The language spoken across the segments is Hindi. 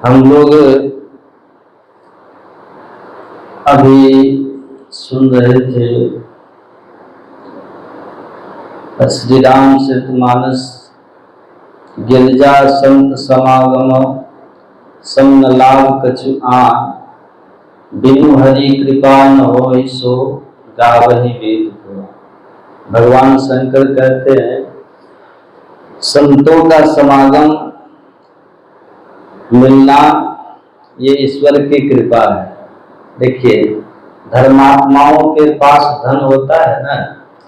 हम लोग अभी सुन रहे थे श्री रामचरितमानस गिरिजा संत समागम समन लाभ कछु आन बिनु हरि कृपा न होय सो गावहि वेद पुराण। भगवान शंकर कहते हैं संतों का समागम मिलना ये ईश्वर की कृपा है। देखिए धर्मात्माओं के पास धन होता है ना,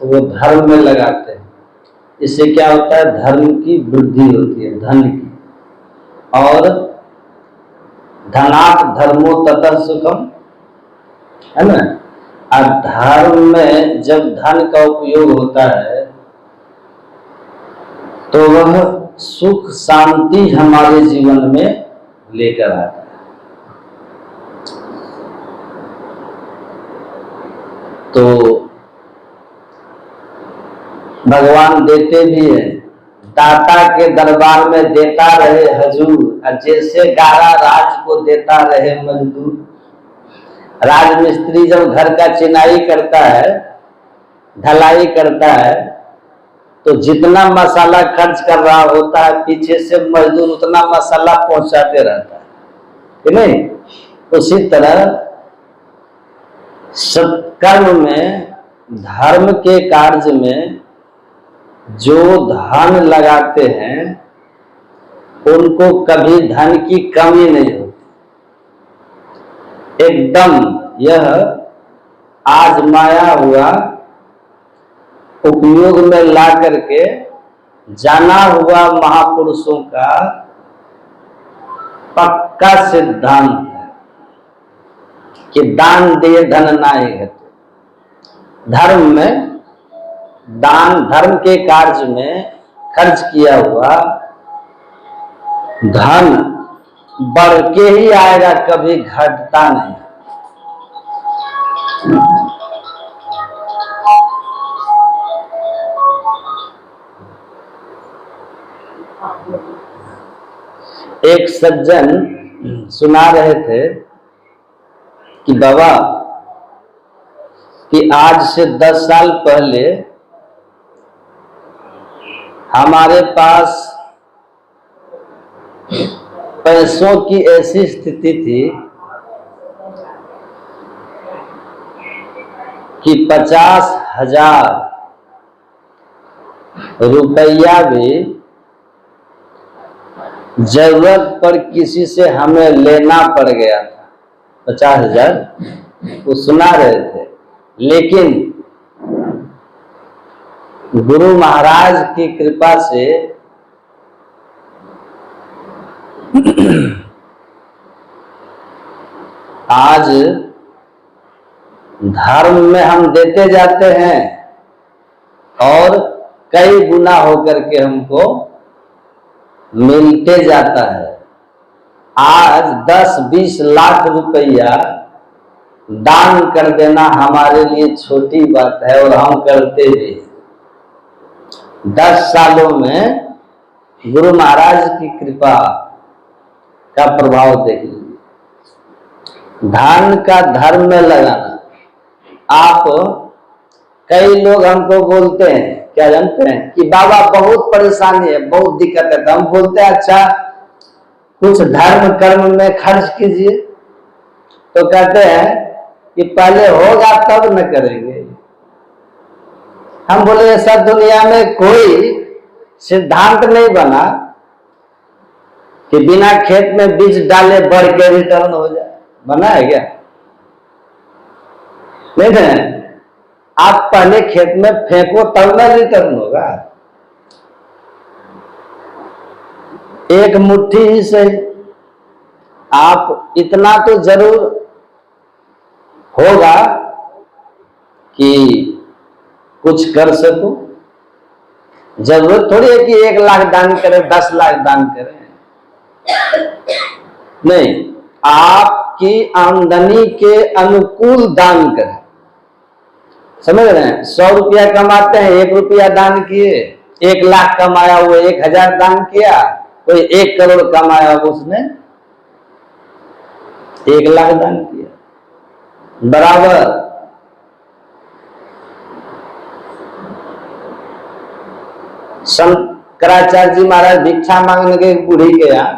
तो वो धर्म में लगाते हैं। इससे क्या होता है, धर्म की वृद्धि होती है, धन की। और धनात् धर्मो ततः सुखम, है ना। और धर्म में जब धन का उपयोग होता है तो वह सुख शांति हमारे जीवन में लेकर आता है। तो भगवान देते भी हैं, दाता के दरबार में देता रहे हजूर, और जैसे गारा राज को देता रहे मजदूर। राजमिस्त्री जब घर का चिनाई करता है, ढलाई करता है, तो जितना मसाला खर्च कर रहा होता है पीछे से मजदूर उतना मसाला पहुंचाते रहता है, कि नहीं। उसी तरह सत्कर्म में, धर्म के कार्य में जो धन लगाते हैं उनको कभी धन की कमी नहीं होती। एकदम यह आजमाया हुआ, उपयोग में ला करके जाना हुआ महापुरुषों का पक्का सिद्धांत है कि दान दे धन नाहि घटे। धर्म में दान, धर्म के कार्य में खर्च किया हुआ धन बढ़ के ही आएगा, कभी घटता नहीं। एक सज्जन सुना रहे थे कि बाबा कि आज से 10 साल पहले हमारे पास पैसों की ऐसी स्थिति थी कि 50,000 रुपया भी जरूरत पर किसी से हमें लेना पड़ गया था। 50,000 वो सुना रहे थे, लेकिन गुरु महाराज की कृपा से आज धर्म में हम देते जाते हैं और कई गुना होकर के हमको मिलते जाता है। आज 10-20 लाख रुपया दान कर देना हमारे लिए छोटी बात है, और हम करते भी। 10 सालों में गुरु महाराज की कृपा का प्रभाव देख लीजिए। धन का धर्म में लगाना। आप, कई लोग हमको बोलते हैं, क्या जानते हैं, कि बाबा बहुत परेशानी है, बहुत दिक्कत है। तो हम बोलते हैं अच्छा कुछ धर्म कर्म में खर्च कीजिए। तो कहते हैं कि पहले होगा तब न करेंगे। हम बोले ऐसा दुनिया में कोई सिद्धांत नहीं बना कि बिना खेत में बीज डाले बढ़ के रिटर्न हो जाए। बना है क्या? नहीं है। आप पहले खेत में फेंको तब ना रिटर्न होगा। एक मुट्ठी ही से आप इतना तो जरूर होगा कि कुछ कर सको। जरूरत थोड़ी है कि 1 लाख दान करें, 10 लाख दान करें। नहीं, आपकी आमदनी के अनुकूल दान करें। समझ रहे हैं? 100 रुपया कमाते हैं, 1 रुपया दान किए। 1 लाख कमाया हुआ 1000 दान किया। कोई 1 करोड़ कमाया उसने 1 लाख दान किया बराबर। शंकराचार्य जी महाराज भिक्षा मांगने के बूढ़ी के यहाँ,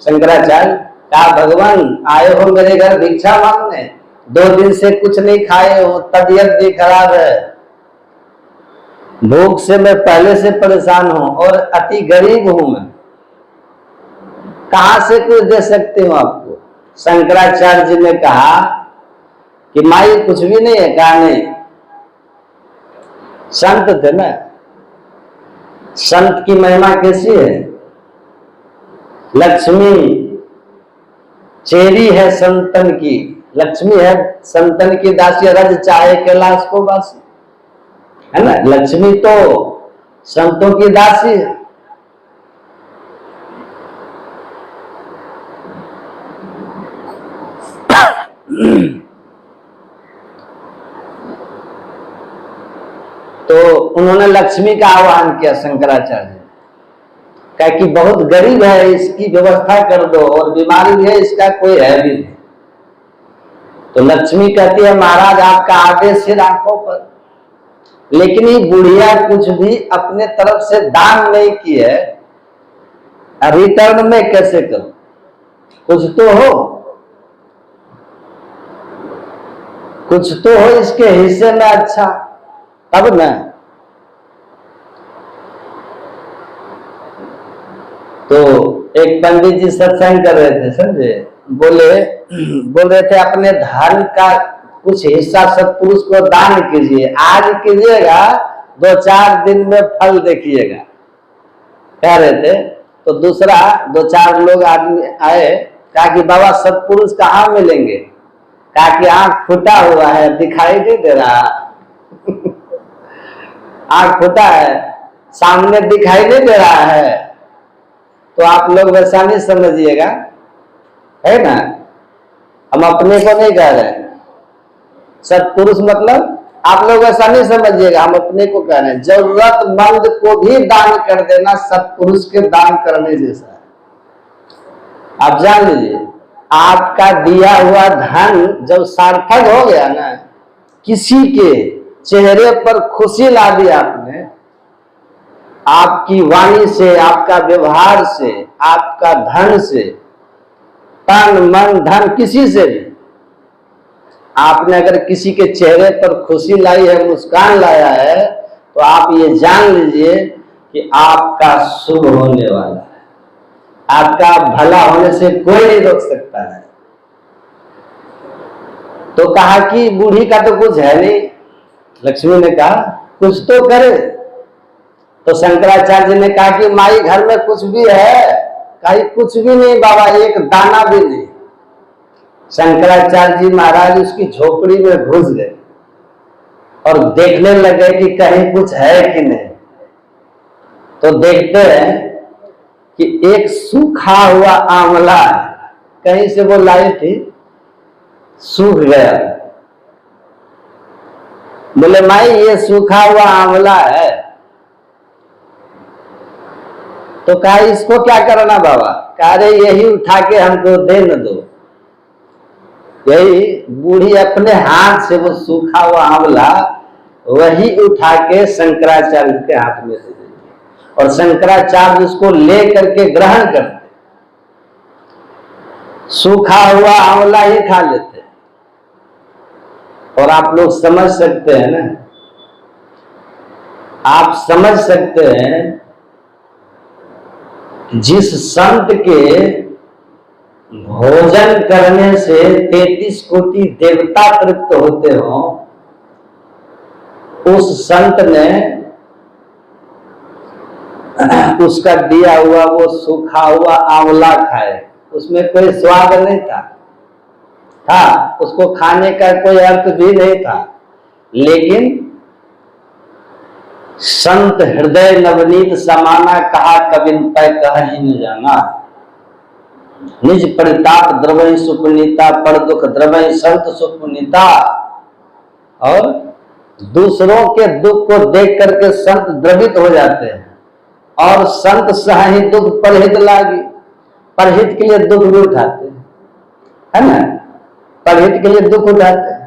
शंकराचार्य कहा भगवान आए हो मेरे घर भिक्षा मांगने, 2 दिन से कुछ नहीं खाए हो, तबीयत भी खराब है, भूख से मैं पहले से परेशान हूं और अति गरीब हूं मैं, कहां से कुछ दे सकती हूं आपको। शंकराचार्य जी ने कहा कि माई कुछ भी नहीं है। कहा नहीं, संत थे ना, संत की महिमा कैसी है, लक्ष्मी चेरी है संतन की, लक्ष्मी है संतन की दासी, रज चाहे कैलाश को वासी, है ना। लक्ष्मी तो संतों की दासी है। तो उन्होंने लक्ष्मी का आह्वान किया शंकराचार्य, कहा कि बहुत गरीब है, इसकी व्यवस्था कर दो, और बीमारी भी है, इसका कोई है भी नहीं। तो लक्ष्मी कहती है महाराज आपका आदेश है आंखों पर, लेकिन ये बुढ़िया कुछ भी अपने तरफ से दान नहीं की है, रिटर्न में कैसे करूं, कुछ तो हो, कुछ तो हो इसके हिस्से में, अच्छा तब न। तो एक पंडित जी सत्संग कर रहे थे, समझे, बोल रहे थे अपने धन का कुछ हिस्सा सत्पुरुष को दान कीजिए, आज कीजिएगा 2-4 दिन में फल देखिएगा, कह रहे थे। तो दूसरा 2-4 लोग आदमी आए, कहा कि बाबा सत्पुरुष कहाँ मिलेंगे, कहा कि आंख फूटा हुआ है, दिखाई नहीं दे रहा आंख फूटा है, सामने दिखाई नहीं दे रहा है। तो आप लोग वैसा नहीं समझिएगा, है ना, हम अपने को नहीं कह रहे हैं, सत्पुरुष मतलब आप लोग ऐसा नहीं समझिएगा, हम अपने को कह रहे हैं, जरूरतमंद को भी दान कर देना सत्पुरुष के दान करने जैसा है। आप जान लीजिए, आपका दिया हुआ धन जब सार्थक हो गया ना, किसी के चेहरे पर खुशी ला दी आपने, आपकी वाणी से, आपका व्यवहार से, आपका धन से, तन मन धन किसी से भी, आपने अगर किसी के चेहरे पर खुशी लाई है, मुस्कान लाया है, तो आप ये जान लीजिए कि आपका शुभ होने वाला है, आपका भला होने से कोई नहीं रोक सकता है। तो कहा कि बूढ़ी का तो कुछ है नहीं, लक्ष्मी ने कहा कुछ तो करे। तो शंकराचार्य जी ने कहा कि माई घर में कुछ भी है, कहा कुछ भी नहीं बाबा, एक दाना भी नहीं। शंकराचार्य जी महाराज उसकी झोपड़ी में घुस गए और देखने लगे कि कहीं कुछ है कि नहीं। तो देखते हैं कि एक सूखा हुआ आंवला है, कहीं से वो लाई थी, सूख गया। बोले माई ये सूखा हुआ आंवला है। तो कहा इसको क्या करना बाबा, कहा रे यही उठा के हमको दे न दो। यही बूढ़ी अपने हाथ से वो सूखा हुआ आंवला वही उठा के शंकराचार्य के हाथ में दे देती, और शंकराचार्य उसको ले करके ग्रहण करते, सूखा हुआ आंवला ही खा लेते। और आप लोग समझ सकते हैं ना, आप समझ सकते हैं जिस संत के भोजन करने से 33 कोटि देवता तृप्त होते हो, उस संत ने उसका दिया हुआ वो सूखा हुआ आंवला खाए, उसमें कोई स्वाद नहीं था, उसको खाने का कोई अर्थ भी नहीं था, लेकिन संत हृदय नवनीत समाना, कहा कबिन तय कह ही न जाना, निज परिताप द्रवई सुपुनीता, पर दुख द्रवई संत सुपुनीता। और दूसरों के दुख को देख करके संत द्रवित हो जाते हैं, और संत सही दुख परहित लागी, परहित के लिए दुख भी उठाते हैं, है ना। परहित के लिए दुख उठाते हैं।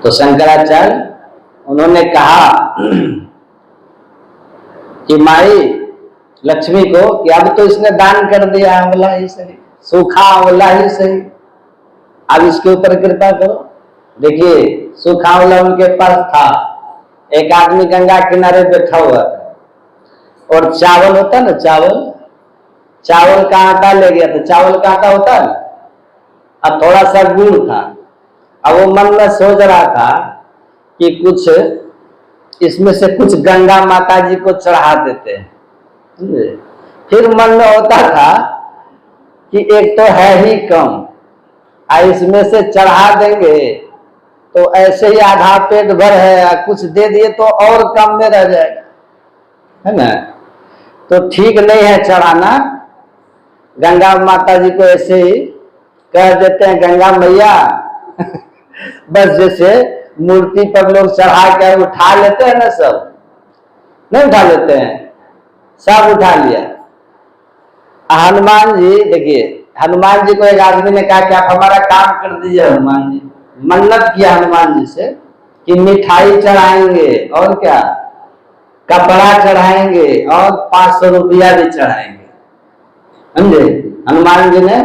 तो शंकराचार्य उन्होंने कहा कि माई लक्ष्मी को कि अब तो इसने दान कर दिया आंवला ही सही, सूखा आंवला ही सही, अब इसके ऊपर कृपा करो। देखिए सूखा आंवला उनके पास था, एक आदमी गंगा किनारे बैठा हुआ था और चावल होता ना, चावल का आटा ले गया था। चावल का आटा होता है, अब थोड़ा सा गुड़ था। अब वो मन में सोच रहा था कि कुछ इसमें से कुछ गंगा माता जी को चढ़ा देते हैं। फिर मन में होता था कि एक तो है ही कम, इसमें से चढ़ा देंगे तो ऐसे ही आधा पेट भर है, कुछ दे दिए तो और कम में रह जाएगा, है ना। तो ठीक नहीं है चढ़ाना। गंगा माता जी को ऐसे ही कह देते हैं, गंगा मैया बस जैसे मूर्ति पर लोग चढ़ा के उठा लेते हैं ना, सब नहीं उठा लेते हैं, सब उठा लिया। हनुमान जी, देखिए हनुमान जी को एक आदमी ने कहा कि आप हमारा काम कर दीजिए। हनुमान जी मन्नत किया हनुमान जी से कि मिठाई चढ़ाएंगे और क्या, कपड़ा चढ़ाएंगे और 500 रुपया भी चढ़ाएंगे, समझे। हनुमान जी ने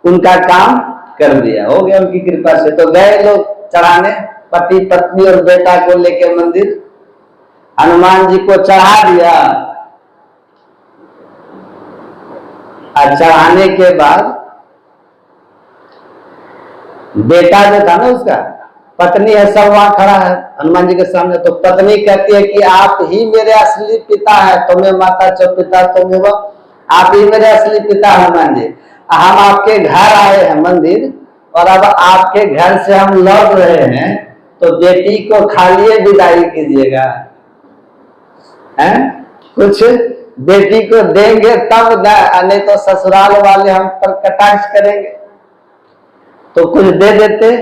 उनका काम कर दिया, हो गया उनकी कृपा से। तो गए लोग चढ़ाने, पति पत्नी और बेटा को लेकर मंदिर, हनुमान जी को चढ़ा दिया। और चढ़ाने के बाद बेटा जो था ना उसका, पत्नी है सब वहां खड़ा है हनुमान जी के सामने। तो पत्नी कहती है कि आप ही मेरे असली पिता है, तुम्हें माता च पिता तुम्हें वो, आप ही मेरे असली पिता हनुमान जी। हम आपके घर आए हैं मंदिर, और अब आपके घर से हम लौट रहे हैं, तो बेटी को खालिए विदाई कीजिएगा, हैं कुछ बेटी को देंगे तब ना, नहीं तो ससुराल वाले हम पर कटाक्ष करेंगे। तो कुछ दे देते,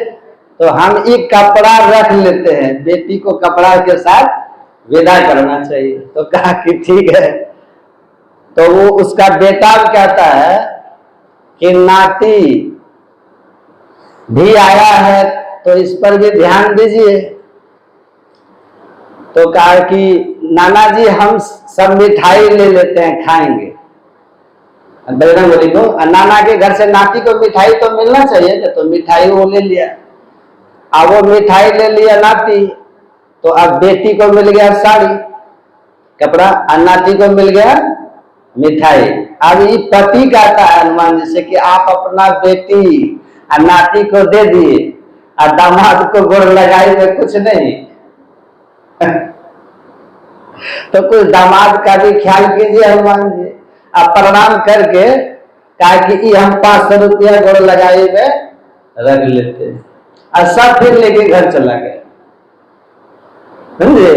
तो हम एक कपड़ा रख लेते हैं, बेटी को कपड़ा के साथ विदा करना चाहिए। तो कहा कि ठीक है। तो वो उसका बेटा कहता है कि नाती भी आया है तो इस पर भी ध्यान दीजिए। तो कहा कि नाना जी हम सब मिठाई ले लेते हैं, खाएंगे। बजरंगबली को, नाना के घर से नाती को मिठाई तो मिलना चाहिए ना, तो मिठाई वो ले लिया। अब वो मिठाई ले लिया नाती, तो अब बेटी को मिल गया साड़ी कपड़ा, और नाती को मिल गया मिठाई। अब ये पति कहता है हनुमान जी से कि आप अपना बेटी और नाती को दे दिए, और दामाद को गोड़ लगाई में कुछ नहीं। तो कुछ दामाद का भी ख्याल कीजिए हनुमान जी। अब प्रणाम करके कहा कि ये हम 500 रुपया गोड़ लगाई में रख लेते, और सब फिर लेके घर चला गया, समझे।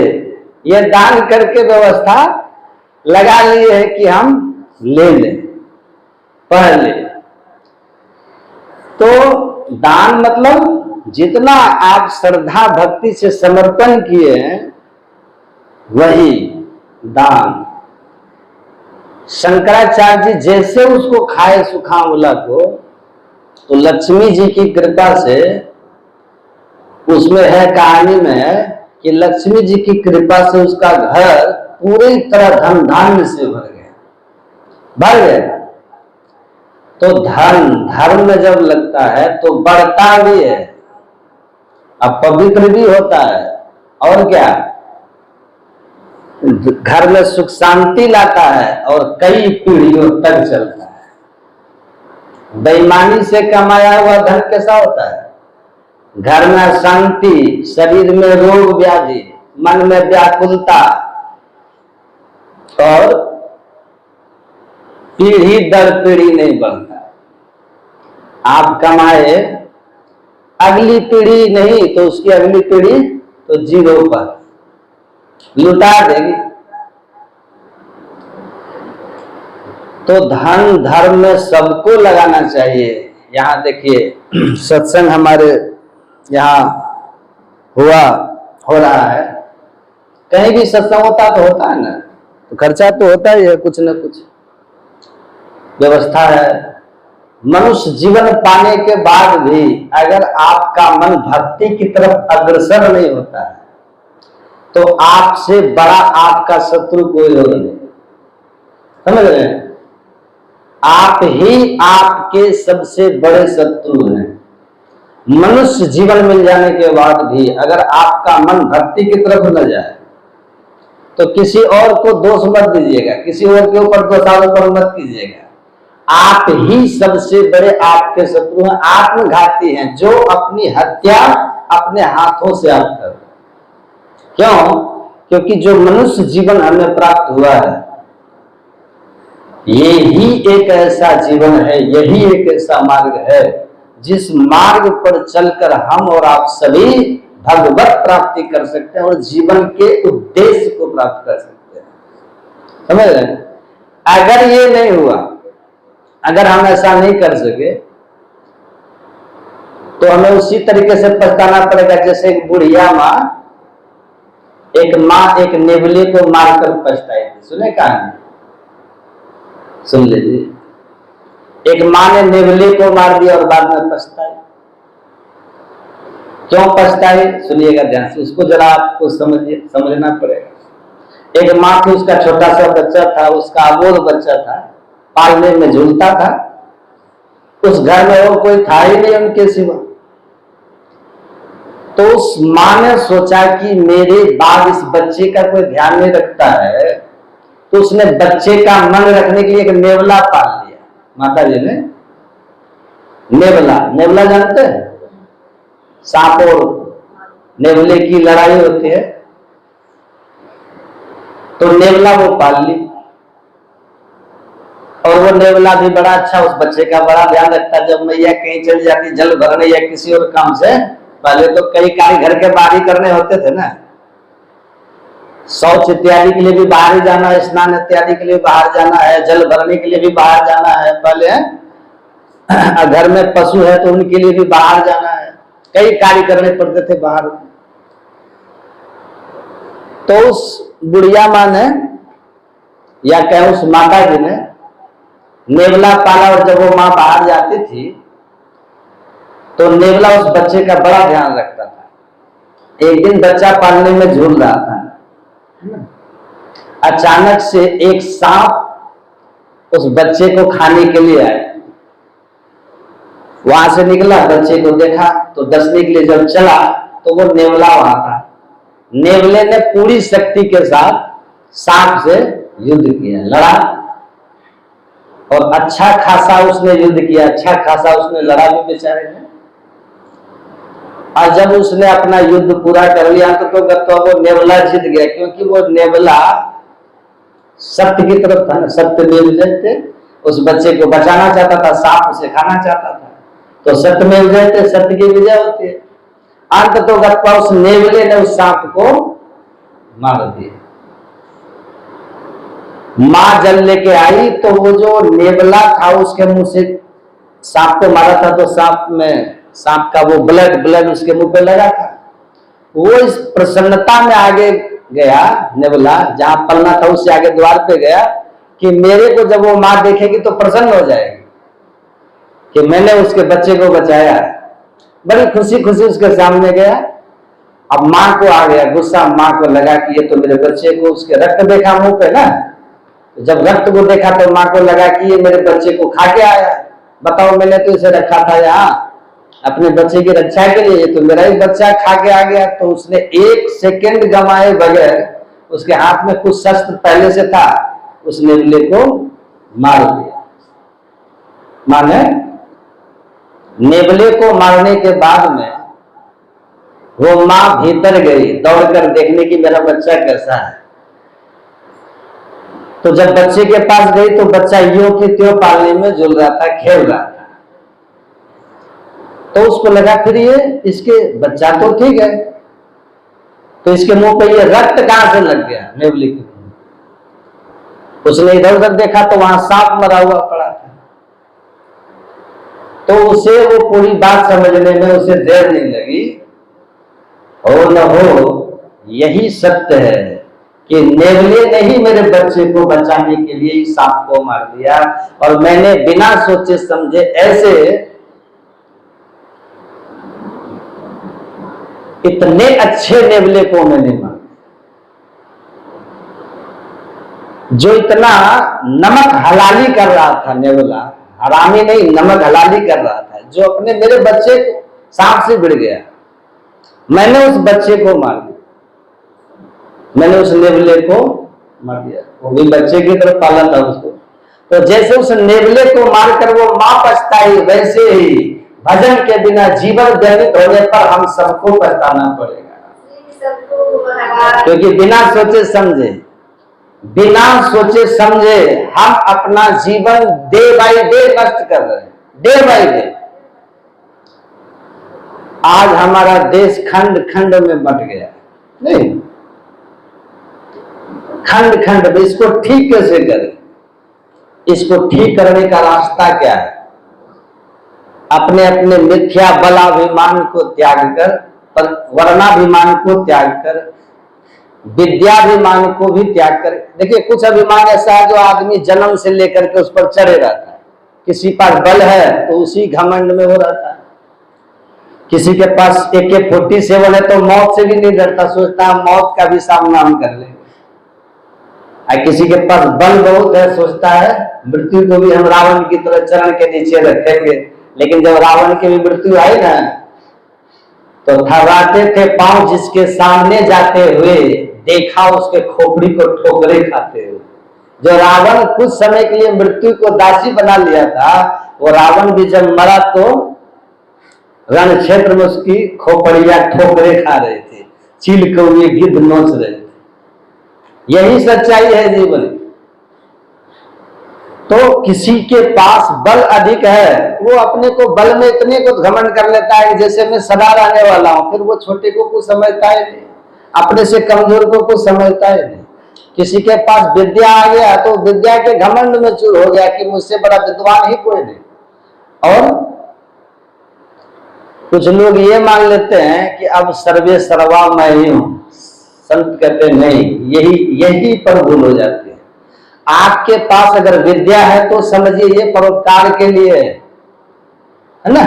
ये दान करके व्यवस्था लगा ली है कि हम ले लें पहले। तो दान मतलब जितना आप श्रद्धा भक्ति से समर्पण किए हैं वही दान। शंकराचार्य जी जैसे उसको खाए सूखा आंवला को, तो लक्ष्मी जी की कृपा से, उसमें है कहानी में कि लक्ष्मी जी की कृपा से उसका घर पूरी तरह धन धान्य से भर गया। तो धर्म में जब लगता है तो बढ़ता भी है, अब पवित्र भी होता है, और क्या, घर में सुख शांति लाता है और कई पीढ़ियों तक चलता है। बेईमानी से कमाया हुआ धन कैसा होता है? घर में अशांति, शरीर में रोग व्याधि, मन में व्याकुलता, और पीढ़ी दर पीढ़ी नहीं बढ़ता। आप कमाए, अगली पीढ़ी नहीं तो उसकी अगली पीढ़ी तो जीरो पर लुटा देगी। तो धन धर्म में सबको लगाना चाहिए। यहाँ देखिए सत्संग हमारे यहाँ हो रहा है, कहीं भी सत्संग होता तो होता है ना, तो खर्चा तो होता ही है, कुछ न कुछ व्यवस्था है। मनुष्य जीवन पाने के बाद भी अगर आपका मन भक्ति की तरफ अग्रसर नहीं होता है तो आपसे बड़ा आपका शत्रु कोई और नहीं। समझ रहे हैं? आप ही आपके सबसे बड़े शत्रु हैं। मनुष्य जीवन मिल जाने के बाद भी अगर आपका मन भक्ति की तरफ न जाए तो किसी और को दोष मत दीजिएगा, किसी और के ऊपर दोषारोपण मत कीजिएगा। आप ही सबसे बड़े आपके शत्रु हैं, आत्मघाती हैं, जो अपनी हत्या अपने हाथों से आप कर। क्यों? क्योंकि जो मनुष्य जीवन हमें प्राप्त हुआ है ये ही एक ऐसा जीवन है, यही एक ऐसा मार्ग है जिस मार्ग पर चलकर हम और आप सभी भगवत प्राप्ति कर सकते हैं और जीवन के उद्देश्य को प्राप्त कर सकते हैं। समझ रहे हैं? अगर ये नहीं हुआ, अगर हम ऐसा नहीं कर सके तो हमें उसी तरीके से पछताना पड़ेगा जैसे एक बुढ़िया माँ एक नेवले को मारकर पछताई थी। सुने कहानी? सुन लीजिए। एक माँ ने नेवले को मार दिया और बाद में पछताई। क्यों पछताई? सुनिएगा ध्यान से, उसको जरा आपको समझना पड़ेगा। एक माँ थी, उसका छोटा सा बच्चा था, उसका अबोध बच्चा था, पालने में झूलता था। उस घर में और कोई था ही नहीं उनके सिवा। तो उस माँ ने सोचा कि मेरे बाद इस बच्चे का कोई ध्यान नहीं रखता है, तो उसने बच्चे का मन रखने के लिए एक नेवला पाल लिया। माता जी ने नेवला जानते हैं? सांप और नेवले की लड़ाई होती है, तो नेवला वो पाल ली। और वो नेवला भी बड़ा अच्छा उस बच्चे का बड़ा ध्यान रखता। जब मैया कहीं चली जाती जल भरने या किसी और काम से, पहले तो कई कार्य घर के बाहर ही करने होते थे ना, शौच इत्यादि के लिए भी बाहर ही जाना है, स्नान इत्यादि के लिए बाहर जाना है, जल भरने के लिए भी बाहर जाना है। पहले घर में पशु है तो उनके लिए भी बाहर जाना है, कई कार्य करने पड़ते थे बाहर। तो उस बुढ़िया माँ ने या कहें उस माता जी ने नेवला पाला और जब वो माँ बाहर जाती थी तो नेवला उस बच्चे का बड़ा ध्यान रखता था। एक दिन बच्चा पालने में झूल रहा था, अचानक से एक सांप उस बच्चे को खाने के लिए आया। वहां से निकला, बच्चे को देखा तो डसने के लिए जब चला तो वो नेवला वहां था। नेवले ने पूरी शक्ति के साथ सांप से युद्ध किया, लड़ा और अच्छा खासा उसने युद्ध किया, अच्छा खासा उसने लड़ा भी बेचारे ने। और जब उसने अपना युद्ध पूरा कर लिया तो वो नेवला जीत गया, क्योंकि वो नेवला सत्य की तरफ था ना, सत्य में विजय थे। उस बच्चे को बचाना चाहता था, सांप उसे खाना चाहता था, तो सत्य में विजय थे, सत्य की विजय होती है। अंत तो उस नेवले ने उस सांप को मार दिया। मां जल लेके आई तो वो जो नेवला था उसके मुंह से सांप को मारा था, तो सांप का वो ब्लड उसके मुंह पे लगा था। वो इस प्रसन्नता में आगे गया, नेवला जहां पलना था उससे आगे द्वार पे गया कि मेरे को जब वो मां देखेगी तो प्रसन्न हो जाएगी कि मैंने उसके बच्चे को बचाया। बड़ी खुशी खुशी उसके सामने गया। अब मां को आ गया गुस्सा, मां को लगा कि ये तो मेरे बच्चे को, उसके रक्त देखा मुंह पे ना, जब रक्त को देखा तो मां को लगा कि ये मेरे बच्चे को खा के आया। बताओ, मैंने तो इसे रखा था यहाँ अपने बच्चे की रक्षा के लिए, ये तो मेरा ही बच्चा खा के आ गया। तो उसने 1 सेकंड गंवाए बगैर, उसके हाथ में कुछ शस्त्र पहले से था, उस नेवले को मार दिया। माने नेवले को मारने के बाद में वो मां भीतर गई दौड़कर देखने की मेरा बच्चा कैसा है। तो जब बच्चे के पास गई तो बच्चा यो के त्यों पालने में झूल रहा था, खेल रहा था। तो उसको लगा फिर ये इसके बच्चा तो ठीक है, तो इसके मुंह पे ये रक्त कहां से लग गया नेवले के। उसने इधर उधर देखा तो वहां सांप मरा हुआ पड़ा था। तो उसे वो पूरी बात समझने में उसे देर नहीं लगी। हो न हो यही सत्य है कि नेवले ने ही मेरे बच्चे को बचाने के लिए इस सांप को मार दिया, और मैंने बिना सोचे समझे ऐसे इतने अच्छे नेवले को मैंने मार दिया, जो इतना नमक हलाली कर रहा था, नेवला हरामी नहीं, नमक हलाली कर रहा था, जो अपने मेरे बच्चे को सांप से भिड़ गया, मैंने उस बच्चे को मार दिया, मैंने उस नेवले को मार दिया। वो भी बच्चे की तरफ पाला था उसको। तो जैसे उस नेवले को मारकर वो मां पछताई, वैसे ही भजन के बिना जीवन व्यतीत होने पर हम सबको पछताना पड़ेगा, क्योंकि बिना सोचे समझे हम अपना जीवन डे बाय डे नष्ट कर रहे हैं, डे बाय डे। आज हमारा देश खंड खंड में बंट गया, नहीं, खंड खंड में। इसको ठीक कैसे करें? इसको ठीक करने का रास्ता क्या है? अपने अपने मिथ्या बलाभिमान को त्याग कर, वर्णाभिमान को त्याग कर, विद्याभिमान को भी त्याग कर। देखिए, कुछ अभिमान ऐसा है जो आदमी जन्म से लेकर के उस पर चढ़े रहता है। किसी पास बल है तो उसी घमंड में वो रहता है, किसी के पास AK-47 है तो मौत से भी नहीं डरता, सोचता है मौत का भी सामना हम कर लेंगे। किसी के पास बल बहुत है, सोचता है मृत्यु को भी हम रावण की तरह चरण के नीचे रखेंगे। लेकिन जब रावण की भी मृत्यु आई ना, तो थर्राते थे पांव जिसके सामने जाते हुए, देखा उसके खोपड़ी को ठोकरे खाते हुए। जो रावण कुछ समय के लिए मृत्यु को दासी बना लिया था, वो रावण भी जब मरा तो रण क्षेत्र में उसकी खोपड़ियां ठोकरे खा रहे थे, चील को ये गिद्ध नोच रहे थे। यही सच्चाई है जीवन। तो किसी के पास बल अधिक है, वो अपने को बल में इतने को घमंड कर लेता है जैसे मैं सदा रहने वाला हूं, फिर वो छोटे को कुछ समझता है नहीं, अपने से कमजोर को कुछ समझता है नहीं। किसी के पास विद्या आ गया तो विद्या के घमंड में चूर हो गया कि मुझसे बड़ा विद्वान ही कोई नहीं। और कुछ लोग ये मान लेते हैं कि अब सर्वे सर्वा मैं ही हूं। संत कहते नहीं, यही पर भूल हो जाती है। आपके पास अगर विद्या है तो समझिए ये परोपकार के लिए है ना।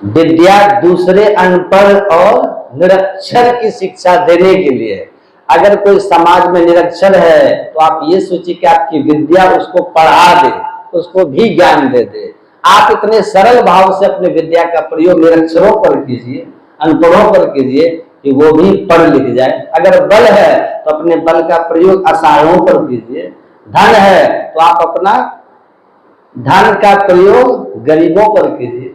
विद्या दूसरे अनपढ़ और निरक्षर की शिक्षा देने के लिए। अगर कोई समाज में निरक्षर है तो आप ये सोचिए कि आपकी विद्या उसको पढ़ा दे, उसको भी ज्ञान दे दे। आप इतने सरल भाव से अपने विद्या का प्रयोग निरक्षरों पर कीजिए, अनपढ़ों पर कीजिए कि वो भी पढ़ लिख जाए। अगर बल है तो अपने बल का प्रयोग असहायों पर कीजिए। धन है तो आप अपना धन का प्रयोग गरीबों पर कीजिए।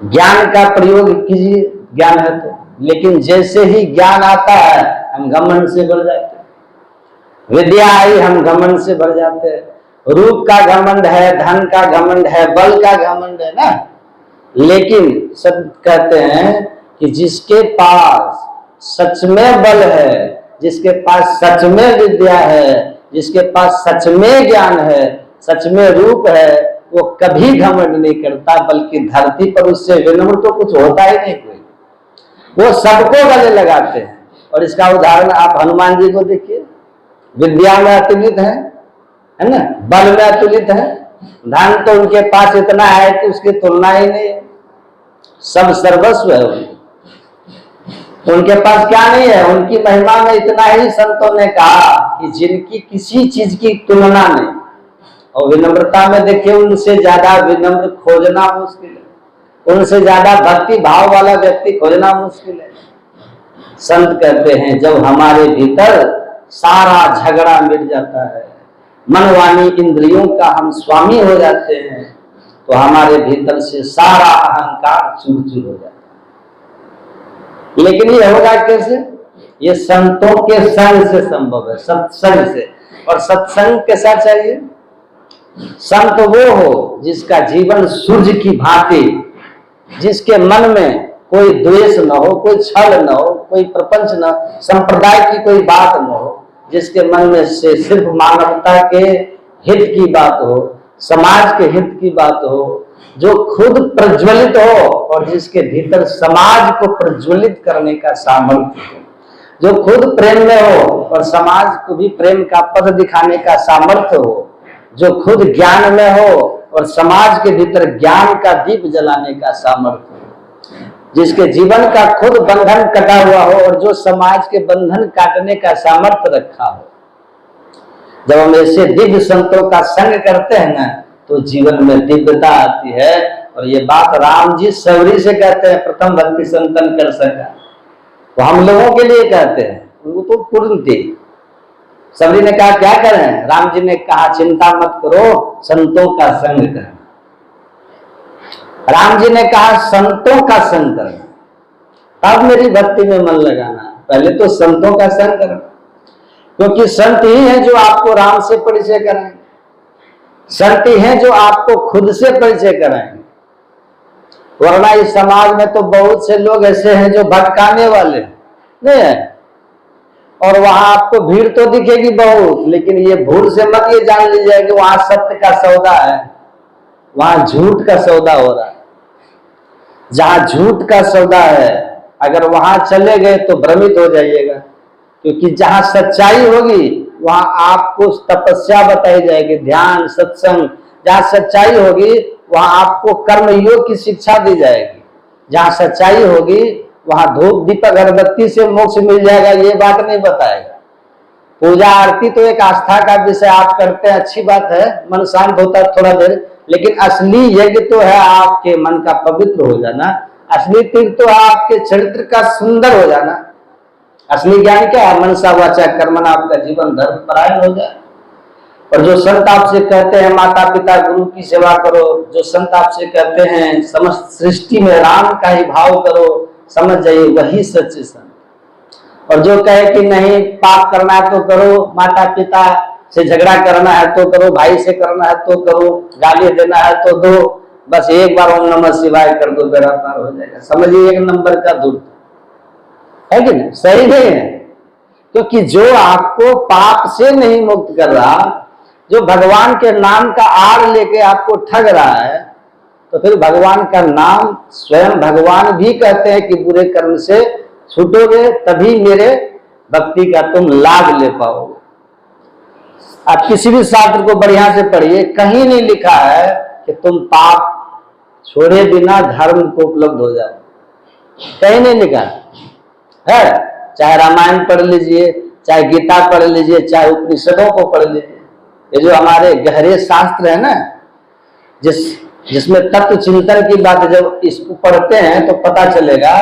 ज्ञान का प्रयोग कीजिए, ज्ञान है तो। लेकिन जैसे ही ज्ञान आता है हम घमंड से भर जाते हैं। विद्या आई हम घमंड से भर जाते हैं। रूप का घमंड है, धन का घमंड है, बल का घमंड है ना। लेकिन सब कहते हैं कि जिसके पास सच में बल है, जिसके पास सच में विद्या है, जिसके पास सच में ज्ञान है, सच में रूप है, वो कभी घमंड नहीं करता, बल्कि धरती पर उससे विनम्र तो कुछ होता ही नहीं कोई। वो सबको गले लगाते हैं। और इसका उदाहरण आप हनुमान जी को देखिए। विद्या में अतुलित है ना, बल में अतुलित है, धन तो उनके पास इतना है कि उसकी तुलना ही नहीं है, सब सर्वस्व है उनके पास क्या नहीं है। उनकी महिमा में इतना ही संतों ने कहा कि जिनकी किसी चीज की तुलना नहीं। और विनम्रता में देखिए, उनसे ज्यादा विनम्र खोजना मुश्किल है, उनसे ज्यादा भक्ति भाव वाला व्यक्ति खोजना मुश्किल है। संत कहते हैं जब हमारे भीतर सारा झगड़ा मिट जाता है, मन वाणी इंद्रियों का हम स्वामी हो जाते हैं, तो हमारे भीतर से सारा अहंकार चूर चूर हो जाता है। लेकिन ये होगा कैसे? ये संतों के संग से संभव है, सत्संग से। और सत्संग कैसा चाहिए? संत वो हो जिसका जीवन सूर्य की भांति, जिसके मन में कोई द्वेष न हो, कोई छल न हो, कोई प्रपंच न, संप्रदाय की कोई बात न हो, जिसके मन में से सिर्फ मानवता के हित की बात हो, समाज के हित की बात हो, जो खुद प्रज्वलित हो और जिसके भीतर समाज को प्रज्वलित करने का सामर्थ्य हो। जो खुद प्रेम में हो और समाज को भी प्रेम का पथ दिखाने का सामर्थ्य हो, जो खुद ज्ञान में हो और समाज के भीतर ज्ञान का दीप जलाने का सामर्थ्य हो, जिसके जीवन का खुद बंधन कटा हुआ हो और जो समाज के बंधन काटने का सामर्थ्य रखा हो। जब हम ऐसे दिव्य संतों का संग करते हैं ना, तो जीवन में दिव्यता आती है। और ये बात राम जी सबरी से कहते हैं, प्रथम भक्ति संतन कर सका। वो हम लोगों के लिए कहते हैं, वो तो पूर्ण थी। सबरी ने कहा क्या करें? राम जी ने कहा चिंता मत करो, संतों का संग करना। राम जी ने कहा संतों का संग करना, तब मेरी भक्ति में मन लगाना। पहले तो संतों का संग करना, क्योंकि संत ही है जो आपको राम से परिचय कराएंगे, संत ही है जो आपको खुद से परिचय कराएंगे। वरना इस समाज में तो बहुत से लोग ऐसे हैं जो भटकाने वाले नहीं है, और वहां आपको भीड़ तो दिखेगी बहुत, लेकिन ये भूल से मत ये जान लीजिए कि वहां सत्य का सौदा है, वहां झूठ का सौदा हो रहा है। जहां झूठ का सौदा है, अगर वहां चले गए तो भ्रमित हो जाइएगा, क्योंकि जहां सच्चाई होगी वहां आपको तपस्या बताई जाएगी, ध्यान, सत्संग। जहां सच्चाई होगी वहां आपको कर्मयोग की शिक्षा दी जाएगी। जहां सच्चाई होगी वहां धूप दीपक अगरबत्ती से मोक्ष मिल जाएगा, ये बात नहीं बताएगा। पूजा आरती तो एक आस्था का विषय आप करते हैं, अच्छी बात है, मन शांत होता है थोड़ा देर, लेकिन असली यज्ञ तो है आपके मन का पवित्र हो जाना। असली तीर्थ तो है आपके चरित्र का सुंदर हो जाना। असली ज्ञान क्या है? मनसा वाचा कर्मणा, आपका जीवन धर्म परायण हो जाए। और जो संत आपसे कहते हैं माता पिता गुरु की सेवा करो, जो संत आपसे कहते हैं समस्त सृष्टि में राम का ही भाव करो, समझ जाइए वही सच्चे संत। और जो कहे कि नहीं पाप करना है तो करो, माता पिता से झगड़ा करना है तो करो, भाई से करना है तो करो, गाली देना है तो दो, बस एक बार ओम नमः शिवाय कर दो, बेड़ा पार हो जाएगा। समझिए एक नंबर का दूर है कि नहीं? सही नहीं है, क्योंकि जो आपको पाप से नहीं मुक्त कर रहा, जो भगवान के नाम का आड़ लेके आपको ठग रहा है, तो फिर भगवान का नाम स्वयं भगवान भी कहते हैं कि बुरे कर्म से छूटोगे तभी मेरे भक्ति का तुम लाभ ले पाओगे। आप किसी भी शास्त्र को बढ़िया से पढ़िए, कहीं नहीं लिखा है कि तुम पाप छोड़े बिना धर्म को उपलब्ध हो जाओ, कहीं नहीं लिखा है। चाहे रामायण पढ़ लीजिए, चाहे गीता पढ़ लीजिए, चाहे उपनिषदों को पढ़ लीजिए, ये जो हमारे गहरे शास्त्र है ना, जिसमें तत्व चिंतन की बात, जब इसको पढ़ते हैं तो पता चलेगा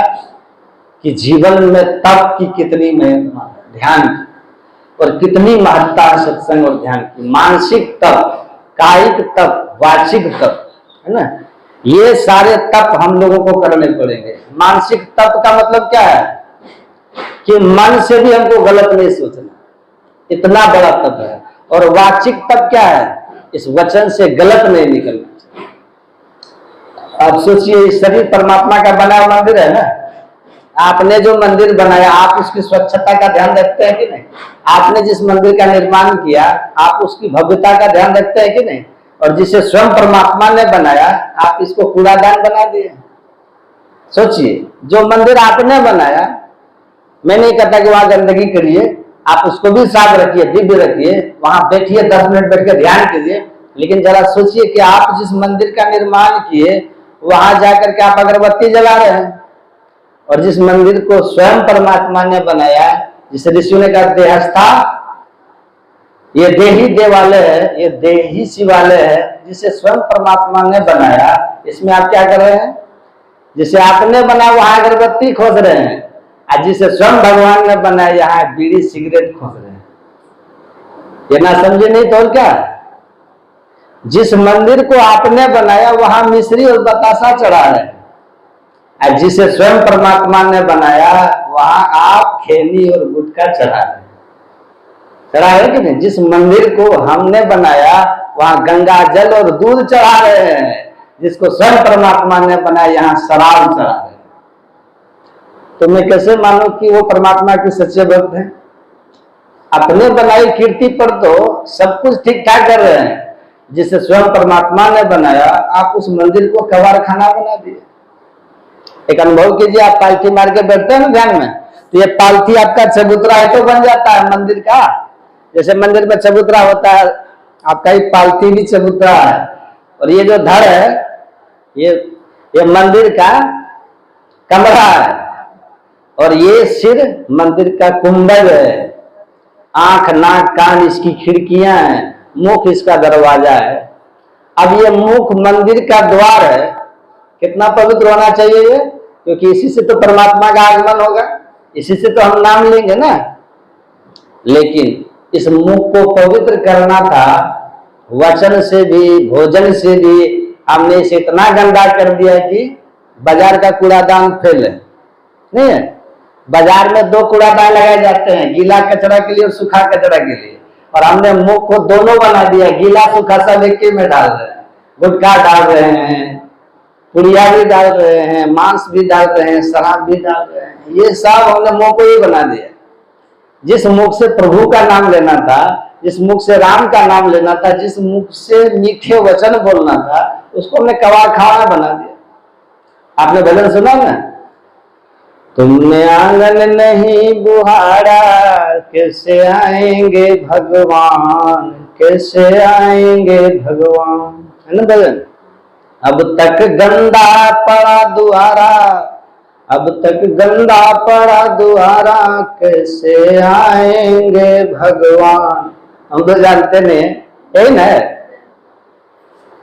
कि जीवन में तप की कितनी महिमा, ध्यान की, और कितनी महत्ता है सत्संग और ध्यान की। मानसिक तप, कायिक तप, वाचिक तप, है ना, ये सारे तप हम लोगों को करने पड़ेंगे। मानसिक तप का मतलब क्या है कि मन से भी हमको गलत नहीं सोचना, इतना बड़ा तप है। और वाचिक तप क्या है? इस वचन से गलत नहीं निकलना। आप सोचिए, इस शरीर परमात्मा का बना हुआ मंदिर है ना, आपने जो मंदिर बनाया आप उसकी स्वच्छता का ध्यान रखते हैं कि नहीं? आपने जिस मंदिर का निर्माण किया आप उसकी भव्यता का ध्यान रखते हैं कि नहीं? और जिसे स्वयं परमात्मा ने बनाया आप इसको कूड़ादान बना दिए। सोचिए, जो मंदिर आपने बनाया, मैं नहीं कहता कि वहां गंदगी करिए, आप उसको भी साफ रखिए, दिव्य रखिए, वहां बैठिए 10 मिनट बैठ कर ध्यान कीजिए, लेकिन जरा सोचिए कि आप जिस मंदिर का निर्माण किए वहां जाकर के आप अगरबत्ती जला रहे हैं, और जिस मंदिर को स्वयं परमात्मा ने बनाया, जिस ऋषि ने कहा देहस्था, ये देही देवालय है, ये देही शिवालय है, जिसे स्वयं परमात्मा ने बनाया, इसमें आप क्या कर रहे हैं? जिसे आपने बनाया वहां अगरबत्ती खोज रहे हैं, और जिसे स्वयं भगवान ने बनाया यहाँ बीड़ी सिगरेट खोज रहे हैं। ये ना समझे नहीं तो क्या? जिस मंदिर को आपने बनाया वहां मिश्री और बतासा चढ़ा रहे हैं, और जिसे स्वयं परमात्मा ने बनाया वहां आप खैनी और गुटखा चढ़ा रहे हैं। चढ़ा है कि नहीं? जिस मंदिर को हमने बनाया वहां गंगा जल और दूध चढ़ा रहे हैं, जिसको स्वयं परमात्मा ने बनाया यहाँ शराब चढ़ा रहे हैं। तो मैं कैसे मानूं कि वो परमात्मा के सच्चे भक्त हैं? अपने बनाई कीर्ति पर तो सब कुछ ठीक ठाक कर रहे हैं, जिसे स्वयं परमात्मा ने बनाया आप उस मंदिर को कबाड़ खाना बना दिए। एक अनुभव कीजिए, आप पालथी मार के बैठते हैं ना ध्यान में, तो ये पालथी आपका चबूतरा है तो बन जाता है मंदिर का। जैसे मंदिर में चबूतरा होता है, आपका ही पालथी भी चबूतरा है। और ये जो धड़ है ये मंदिर का कमरा है, और ये सिर मंदिर का कुंभज है। आंख नाक कान इसकी खिड़कियां हैं, मुख इसका दरवाजा है। अब ये मुख मंदिर का द्वार है। कितना पवित्र होना चाहिए ये, क्योंकि इसी से तो परमात्मा का आगमन होगा, इसी से तो हम नाम लेंगे ना। लेकिन इस मुख को पवित्र करना था, वचन से भी भोजन से भी हमने इसे इतना गंदा कर दिया कि बाजार का कूड़ादान फेल है, नहीं है। बाजार में दो कूड़ादान लगाए जाते हैं, गीला कचरा के लिए और सूखा कचरा के लिए, और हमने मुख को दोनों बना दिया। गीला सूखा सब एक में डाल रहे हैं, गुटखा डाल रहे हैं, पुड़िया भी डाल रहे हैं, मांस भी डाल रहे हैं, शराब भी डाल रहे हैं। ये सब हमने मुंह को ही बना दिया। जिस मुख से प्रभु का नाम लेना था, जिस मुख से राम का नाम लेना था, जिस मुख से मीठे वचन बोलना था, उसको हमने कबाड़ खाना बना दिया। आपने भजन सुना ना, तुमने आंगन नहीं बुहारा, कैसे आएंगे भगवान, कैसे आएंगे भगवान, है ना भजन। अब तक गंदा पड़ा दुआरा, अब तक गंदा पड़ा दुआरा, कैसे आएंगे भगवान। हम तो जानते नहीं, यही ना,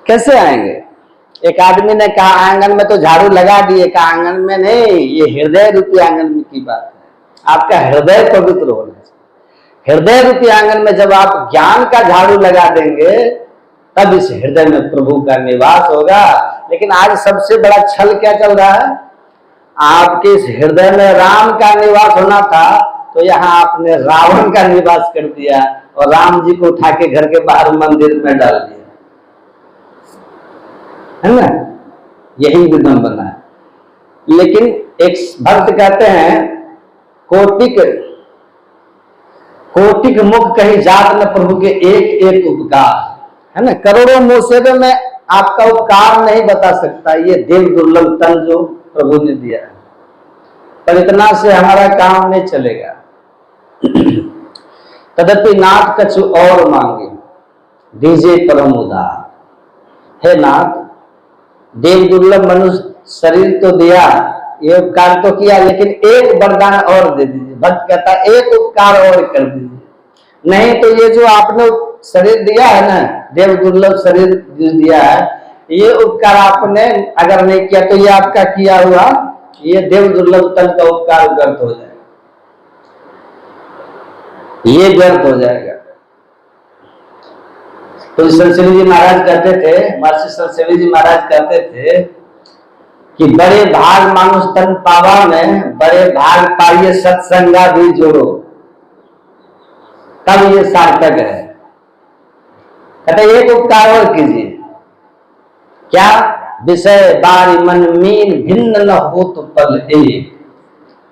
कैसे आएंगे। एक आदमी ने कहा आंगन में तो झाड़ू लगा दिए, कहा आंगन में नहीं, ये हृदय रूपी आंगन में की बात है। आपका हृदय पवित्र होना चाहिए। हृदय रूपी आंगन में जब आप ज्ञान का झाड़ू लगा देंगे, तब इस हृदय में प्रभु का निवास होगा। लेकिन आज सबसे बड़ा छल क्या चल रहा है, आपके इस हृदय में राम का निवास होना था, तो यहाँ आपने रावण का निवास कर दिया और राम जी को उठा के घर के बाहर मंदिर में डाल दिया, है ना। यही विडंबना है। लेकिन एक भक्त कहते हैं, कोटिक कोटिक मुख कहीं जात न प्रभु के एक एक उपकार, है ना। करोड़ों मुसेबे में आपका उपकार नहीं बता सकता ये देव दुर्लभ तन जो प्रभु ने दिया है, पर इतना से हमारा काम नहीं चलेगा। तदपि नाथ कछु और मांगे, दीजिए परम उदार। हे नाथ, देव दुर्लभ मनुष्य शरीर तो दिया, ये उपकार तो किया, लेकिन एक वरदान और दे दीजिए। भक्त कहता एक उपकार और कर दीजिए, नहीं तो ये जो आपने शरीर दिया है ना, देव दुर्लभ शरीर दिया है, ये उपकार आपने अगर नहीं किया तो ये आपका किया हुआ ये देव दुर्लभ तन का उपकार व्यर्थ हो जाएगा, ये व्यर्थ हो जाएगा। तो संतसेवी जी महाराज कहते थे, महर्षि संतसेवी जी महाराज कहते थे कि बड़े भाग मानुष तन पावा में, बड़े भाग पाइए सत्संगा भी जोड़ो, तब ये सार्थक है। कहते एक उपकार और कीजिए, क्या, विषय बारी मन मीन भिन्न न हो तो पल एक,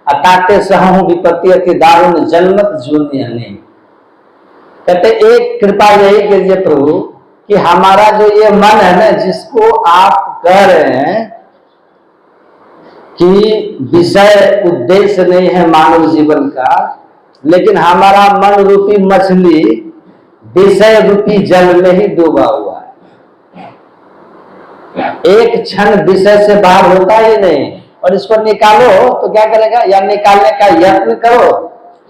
अताते सहु विपत्ति अति दारुण जन्मत जून्य नहीं। कहते एक कृपा यही कीजिए प्रभु कि हमारा जो ये मन है ना, जिसको आप कह रहे हैं कि विषय उद्देश्य नहीं है मानव जीवन का, लेकिन हमारा मन रूपी मछली विषय रूपी जल में ही डूबा हुआ है। एक क्षण विषय से बाहर होता ही नहीं, और इसको निकालो तो क्या करेगा, या निकालने का यत्न करो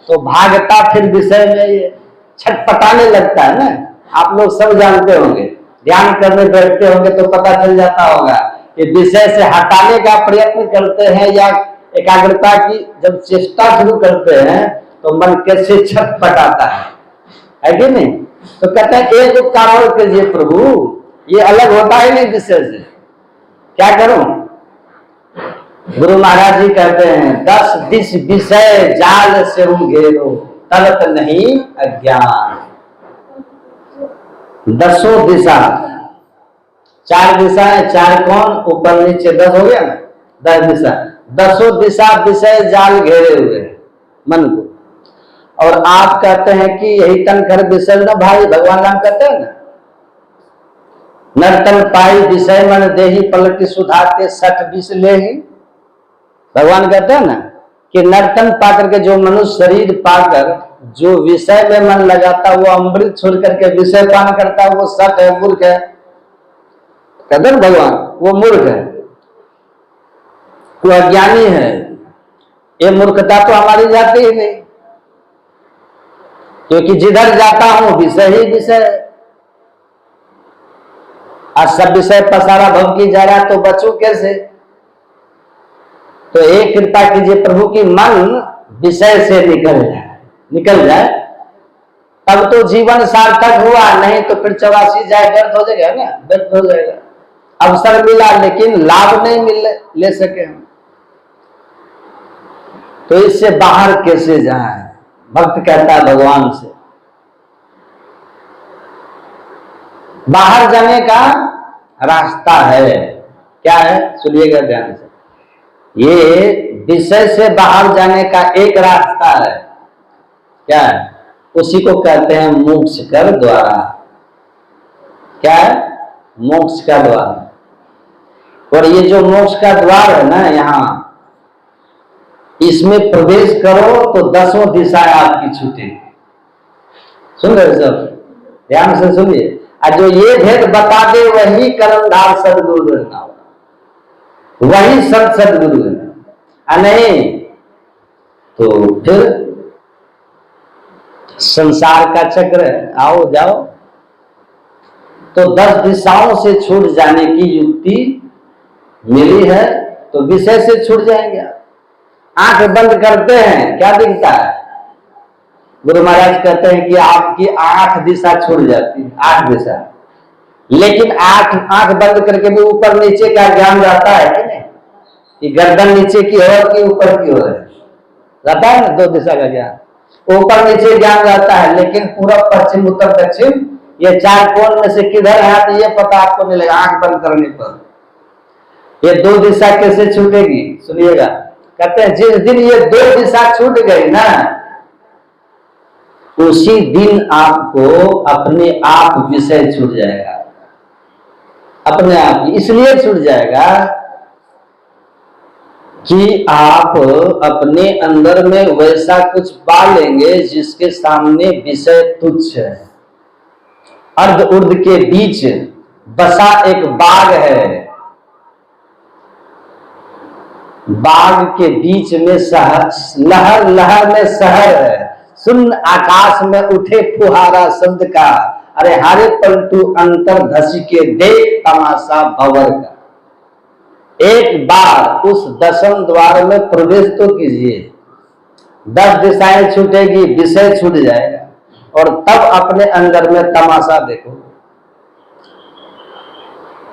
तो भागता फिर विषय में ये छटपटाने लगता है ना। आप लोग सब जानते होंगे, ध्यान करने बैठते होंगे तो पता चल जाता होगा कि विषय से हटाने का प्रयत्न करते हैं या एकाग्रता की जब चेष्टा शुरू करते हैं तो मन कैसे छटपटाता है कि नहीं। तो कहते हैं एक उपकार और कीजिए प्रभु, ये अलग होता ही नहीं विषय से, क्या करूं। गुरु महाराज जी कहते हैं 10 दिश विषय जाल से घेरो, तरत नहीं अज्ञान। 10 दिशा, 4 दिशा है, 4 कौन, ऊपर नीचे 10 हो गया ना, 10 दिशा। 10 दिशा विषय जाल घेरे हुए मन को, और आप कहते हैं कि यही तन कर विषय न भाई, भगवान राम कहते हैं ना, नर्तन पाई विषय मन देही पलटी सुधारते 60 विष ले ही, भगवान कहते हैं ना। कि नर्तन पाकर के जो मनुष्य शरीर पाकर जो विषय में मन लगाता वो अमृत छोड़ करके विषय पान करता वो सत है, मूर्ख है। कहते हैं भगवान वो मूर्ख है, वो अज्ञानी है। ये मूर्खता तो हमारी जाती ही नहीं, क्योंकि जिधर जाता हूं विषय ही विषय। आज सब विषय पसारा भव की जा रहा है तो बचूं कैसे? तो एक कृपा कीजिए प्रभु की मन विषय से निकल जाए तब तो जीवन सार्थक हुआ, नहीं तो फिर 84 जाए व्यर्थ हो जाएगा ना, व्यर्थ हो जाएगा। अवसर मिला लेकिन लाभ नहीं ले सके हम, तो इससे बाहर कैसे जाए? भक्त कहता है भगवान से बाहर जाने का रास्ता है। क्या है? सुनिएगा ध्यान से। ये विषय से बाहर जाने का एक रास्ता है। क्या है? उसी को कहते हैं मोक्ष का द्वारा। क्या है? मोक्ष का द्वार। और ये जो मोक्ष का द्वार है ना, यहां इसमें प्रवेश करो तो 10 दिशाएं आपकी छूटेगी। सुन रहे सब? ध्यान से सुनिए। और जो ये भेद बता दे वही कर्मधार सदगुरु है, वही सदगुरु है। नहीं तो फिर संसार का चक्र है, आओ जाओ। तो 10 दिशाओं से छूट जाने की युक्ति मिली है, तो विषय से छूट जाएंगे आप। आंख बंद करते हैं, क्या दिखता है? गुरु महाराज कहते हैं कि आपकी 8 दिशा छूट जाती है, 8 दिशा। लेकिन आंख बंद करके भी ऊपर नीचे का ज्ञान रहता है कि नहीं? कि गर्दन नीचे की ओर की ऊपर की ओर है, रहता है ना 2 दिशा का ज्ञान। ऊपर नीचे ज्ञान रहता है, लेकिन पूरब पश्चिम उत्तर दक्षिण ये 4 कोण में से किधर है तो ये पता आपको नहीं लगा आंख बंद करने पर। ये 2 दिशा कैसे छूटेगी? सुनिएगा। कहते हैं जिस दिन ये 2 दिशा छूट गई ना, उसी दिन आपको अपने आप विषय छूट जाएगा, अपने आप। इसलिए छूट जाएगा कि आप अपने अंदर में वैसा कुछ पा लेंगे जिसके सामने विषय तुच्छ है। अर्ध उर्ध के बीच बसा एक बाग है, बाग के बीच में लहर लहर में शहर है, शून्य आकाश में उठे फुहारा शब्द का। अरे हारे पलटू अंतर धसी के देख तमाशा भंवर का। एक बार उस 10वें द्वार में प्रवेश तो कीजिए, 10 दिशाएं छूटेगी, विषय छूट जाएगा, और तब अपने अंदर में तमाशा देखो।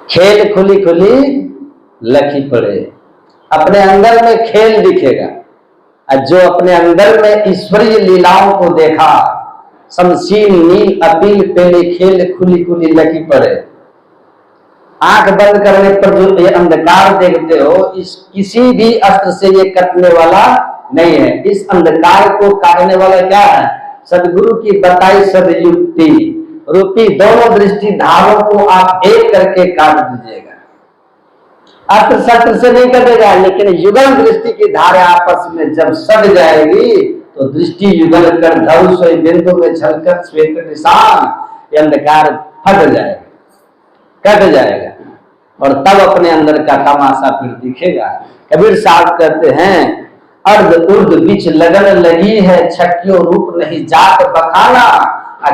खेल खुली खुली लखी पड़े, अपने अंदर में खेल दिखेगा। और जो अपने अंदर में ईश्वरीय लीलाओं को देखा, शमशील नील अपील पेले खेल खुली खुली लखी पड़े। आंख बंद करने पर जो ये अंधकार देखते हो, इस किसी भी अस्त्र से ये कटने वाला नहीं है। इस अंधकार को काटने वाला क्या है? सदगुरु की बताई सदयुक्ति रूपी दोनों दृष्टि धारों को आप एक करके काट दीजिएगा। अस्त्र शस्त्र से नहीं कटेगा, लेकिन युगल दृष्टि की धारे आपस में जब सट जाएगी तो दृष्टि युगल कर धरु सोई बिंदु में झलकर श्वेत निशान, ये अंधकार फट जाएगा, कट जाएगा, और तब अपने अंदर का तमाशा फिर दिखेगा। कबीर साहब कहते हैं अर्ध उर्ध बीच लगन लगी है, छक्कियों रूप नहीं जात बखाना।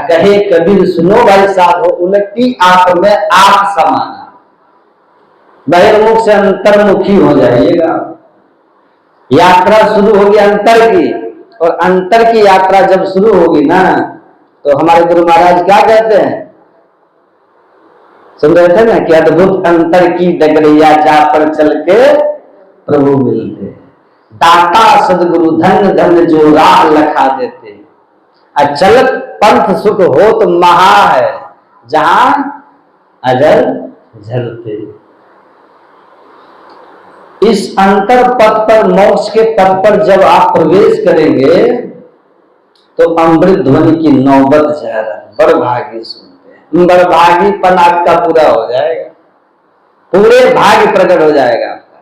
कहे कबीर सुनो भाई साहब, उलटी आप में आप समाना। बहिर्मुख से अंतर्मुखी हो जाइएगा। यात्रा शुरू होगी अंतर की, और अंतर की यात्रा जब शुरू होगी ना, तो हमारे गुरु महाराज क्या कहते हैं? सुन रहे थे ना कि अद्भुत अंतर की डगरिया जा पर चल के प्रभु मिलते। दाता सदगुरु धन धन जो राह लखा देते। अचलत पंथ सुख हो तो महा है, जहां अजर झलते। इस अंतर पथ पर, मोक्ष के पथ पर जब आप प्रवेश करेंगे तो अमृत ध्वनि की नौबत जा रहा है। बड़ भागी सुनते हैं, बड़ भागीपन आपका पूरा हो जाएगा, पूरे भाग्य प्रकट हो जाएगा आपका।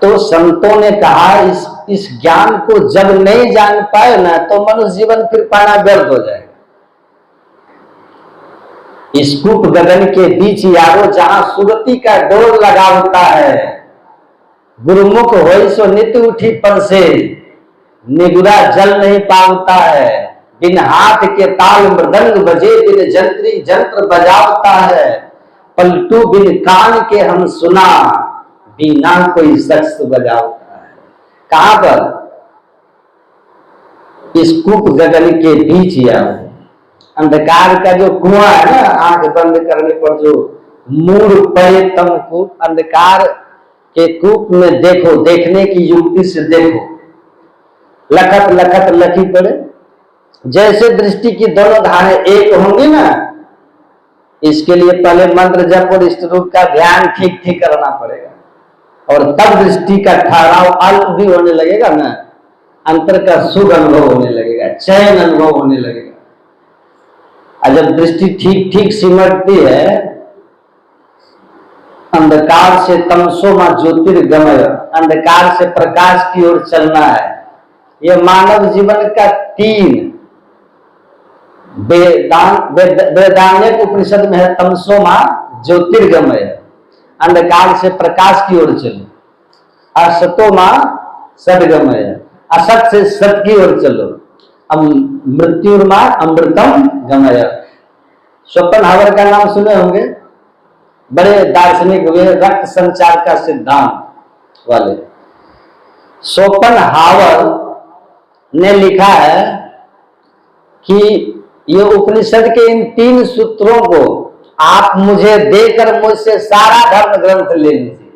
तो संतों ने कहा इस ज्ञान को जब नहीं जान पाए ना तो मनुष्य जीवन फिर पाना व्यर्थ हो जाएगा। इस कूप गगन के बीच यारो जहां सुरती का डोर लगा होता है, गुरुमुख होई सो नित्य उठी पर से, निगुरा जल नहीं पावता है, बिन हाथ के ताल मृदंग बजे, बिन जंत्री जंत्र बजावता है, पलटू बिन कान के हम सुना, बिना कोई शख्स बजावता है। कहां पर? इस कूप गगन के बीच यारो, अंधकार का जो कुआं है ना, आंख बंद करने पर जो मूड पड़े तम कूप, अंधकार के कूप में देखो, देखने की युक्ति से देखो, लखत लखत लखी पड़े। जैसे दृष्टि की दोनों धारें एक होंगी ना, इसके लिए पहले मंत्र जप और इष्ट रूप का ध्यान ठीक ठीक करना पड़ेगा, और तब दृष्टि का ठहराव अल्प भी होने लगेगा ना, अंतर का सुख अनुभव होने लगेगा, चैन अनुभव होने लगेगा। और जब दृष्टि ठीक ठीक सिमटती है, अंधकार से तमसोमा ज्योतिर्गमय, अंधकार से प्रकाश की ओर चलना है। यह मानव जीवन का 3 वेदांत उपनिषद में है, तमसोमा ज्योतिर्गमय, अंधकार से प्रकाश की ओर चलो, असतोमा सदगमय, असत से सत की ओर चलो, मृत्युर्मा अमृतम गमय। शोपेनहावर का नाम सुने होंगे, बड़े दार्शनिक हुए, रक्त संचार का सिद्धांत वाले। शोपेनहावर ने लिखा है कि ये उपनिषद के इन 3 सूत्रों को आप मुझे देकर मुझसे सारा धर्म ग्रंथ ले लीजिए,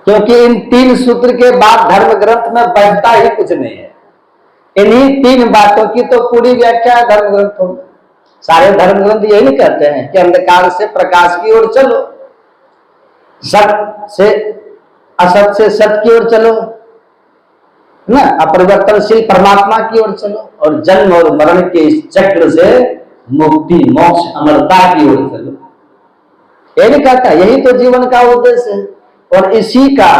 क्योंकि इन 3 सूत्र के बाद धर्म ग्रंथ में बचता ही कुछ नहीं है। इन्हीं 3 बातों की तो पूरी व्याख्या धर्म ग्रंथ होगी। सारे धर्म ग्रंथ यही नहीं कहते हैं कि अंधकार से प्रकाश की ओर चलो, सत से असत से सत की ओर चलो ना, अपरिवर्तनशील परमात्मा की ओर चलो, और जन्म और मरण के इस चक्र से मुक्ति मोक्ष अमरता की ओर चलो। यही नहीं कहता, यही तो जीवन का उद्देश्य है, और इसी का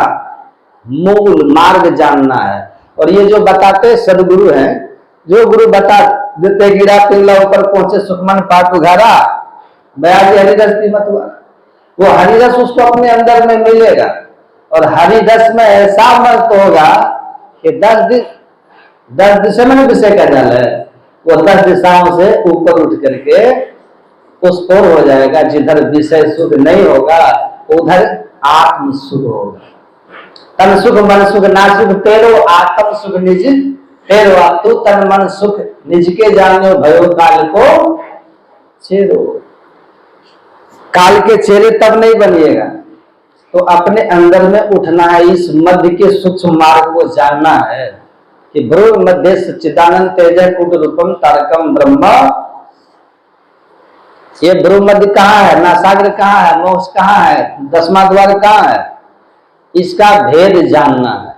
मूल मार्ग जानना है। और ये जो बताते सदगुरु हैं, जो गुरु बता देते गिरा पिंगला ऊपर पहुंचे सुखमन पाठ उघारा, बयाजी हरिरस की मत वाला, वो हरिरस उसको अपने अंदर में मिलेगा, और हरिरस में ऐसा मस्त होगा कि 10 दिशा में विषय का जल है, वो 10 दिशाओं से ऊपर उठ करके उस ओर हो जाएगा। जिधर विषय सुख नहीं होगा उधर आत्म सुख होगा। तन सुख मन सुख ना सुख तेरो, आत्म सुख निज तेरो, तू तन मन सुख निज के जानो, भयो काल को चेरो। काल के चेहरे तब नहीं बनिएगा, तो अपने अंदर में उठना है, इस मध्य के सूक्ष्म मार्ग को जानना है कि भ्रूण मध्य सच्चिदानंद तेज कुट रूपम तारकम ब्रह्म। ये भ्रूण मध्य कहाँ है, नासाग्र कहाँ है, मोक्ष कहाँ है, 10वां द्वार कहाँ है, इसका भेद जानना है।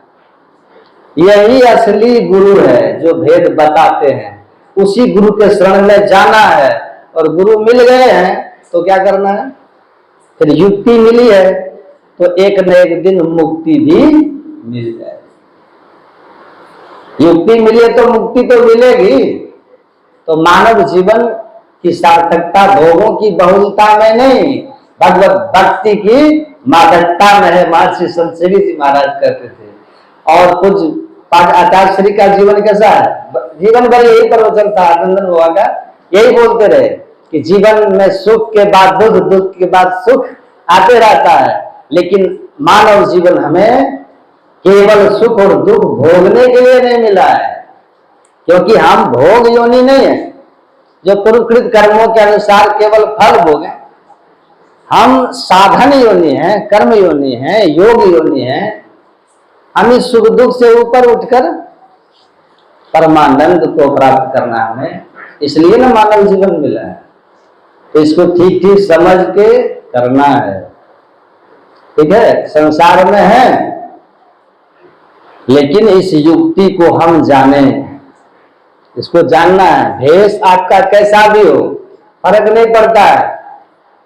यही असली गुरु है जो भेद बताते हैं, उसी गुरु के शरण में जाना है। और गुरु मिल गए हैं तो क्या करना है, फिर युक्ति मिली है तो एक न एक दिन मुक्ति भी मिल जाए। युक्ति मिली है तो मुक्ति तो मिलेगी। तो मानव जीवन की सार्थकता भोगों की बहुलता में नहीं, भगवत भक्ति की मादकता में है। महर्षि संत सेवी जी महाराज कहते थे। और कुछ आचार्य श्री का जीवन कैसा है, जीवन भर यही प्रवचन था नंदन बाबा का, यही बोलते रहे कि जीवन में सुख के बाद दुख, दुख के बाद सुख आते रहता है, लेकिन मानव जीवन हमें केवल सुख और दुख भोगने के लिए नहीं मिला है, क्योंकि हम भोग योनि नहीं है जो पूर्वकृत कर्मों के अनुसार केवल फल भोगे। हम साधन योनि है, कर्म योनि है, योग योनि है। हम इस सुख दुख से ऊपर उठकर परमानंद को प्राप्त करना हमें, इसलिए ना मानव जीवन मिला है। तो इसको ठीक ठीक समझ के करना है, ठीक है। संसार में है, लेकिन इस युक्ति को हम जाने, इसको जानना है। भेष आपका कैसा भी हो फर्क नहीं पड़ता है,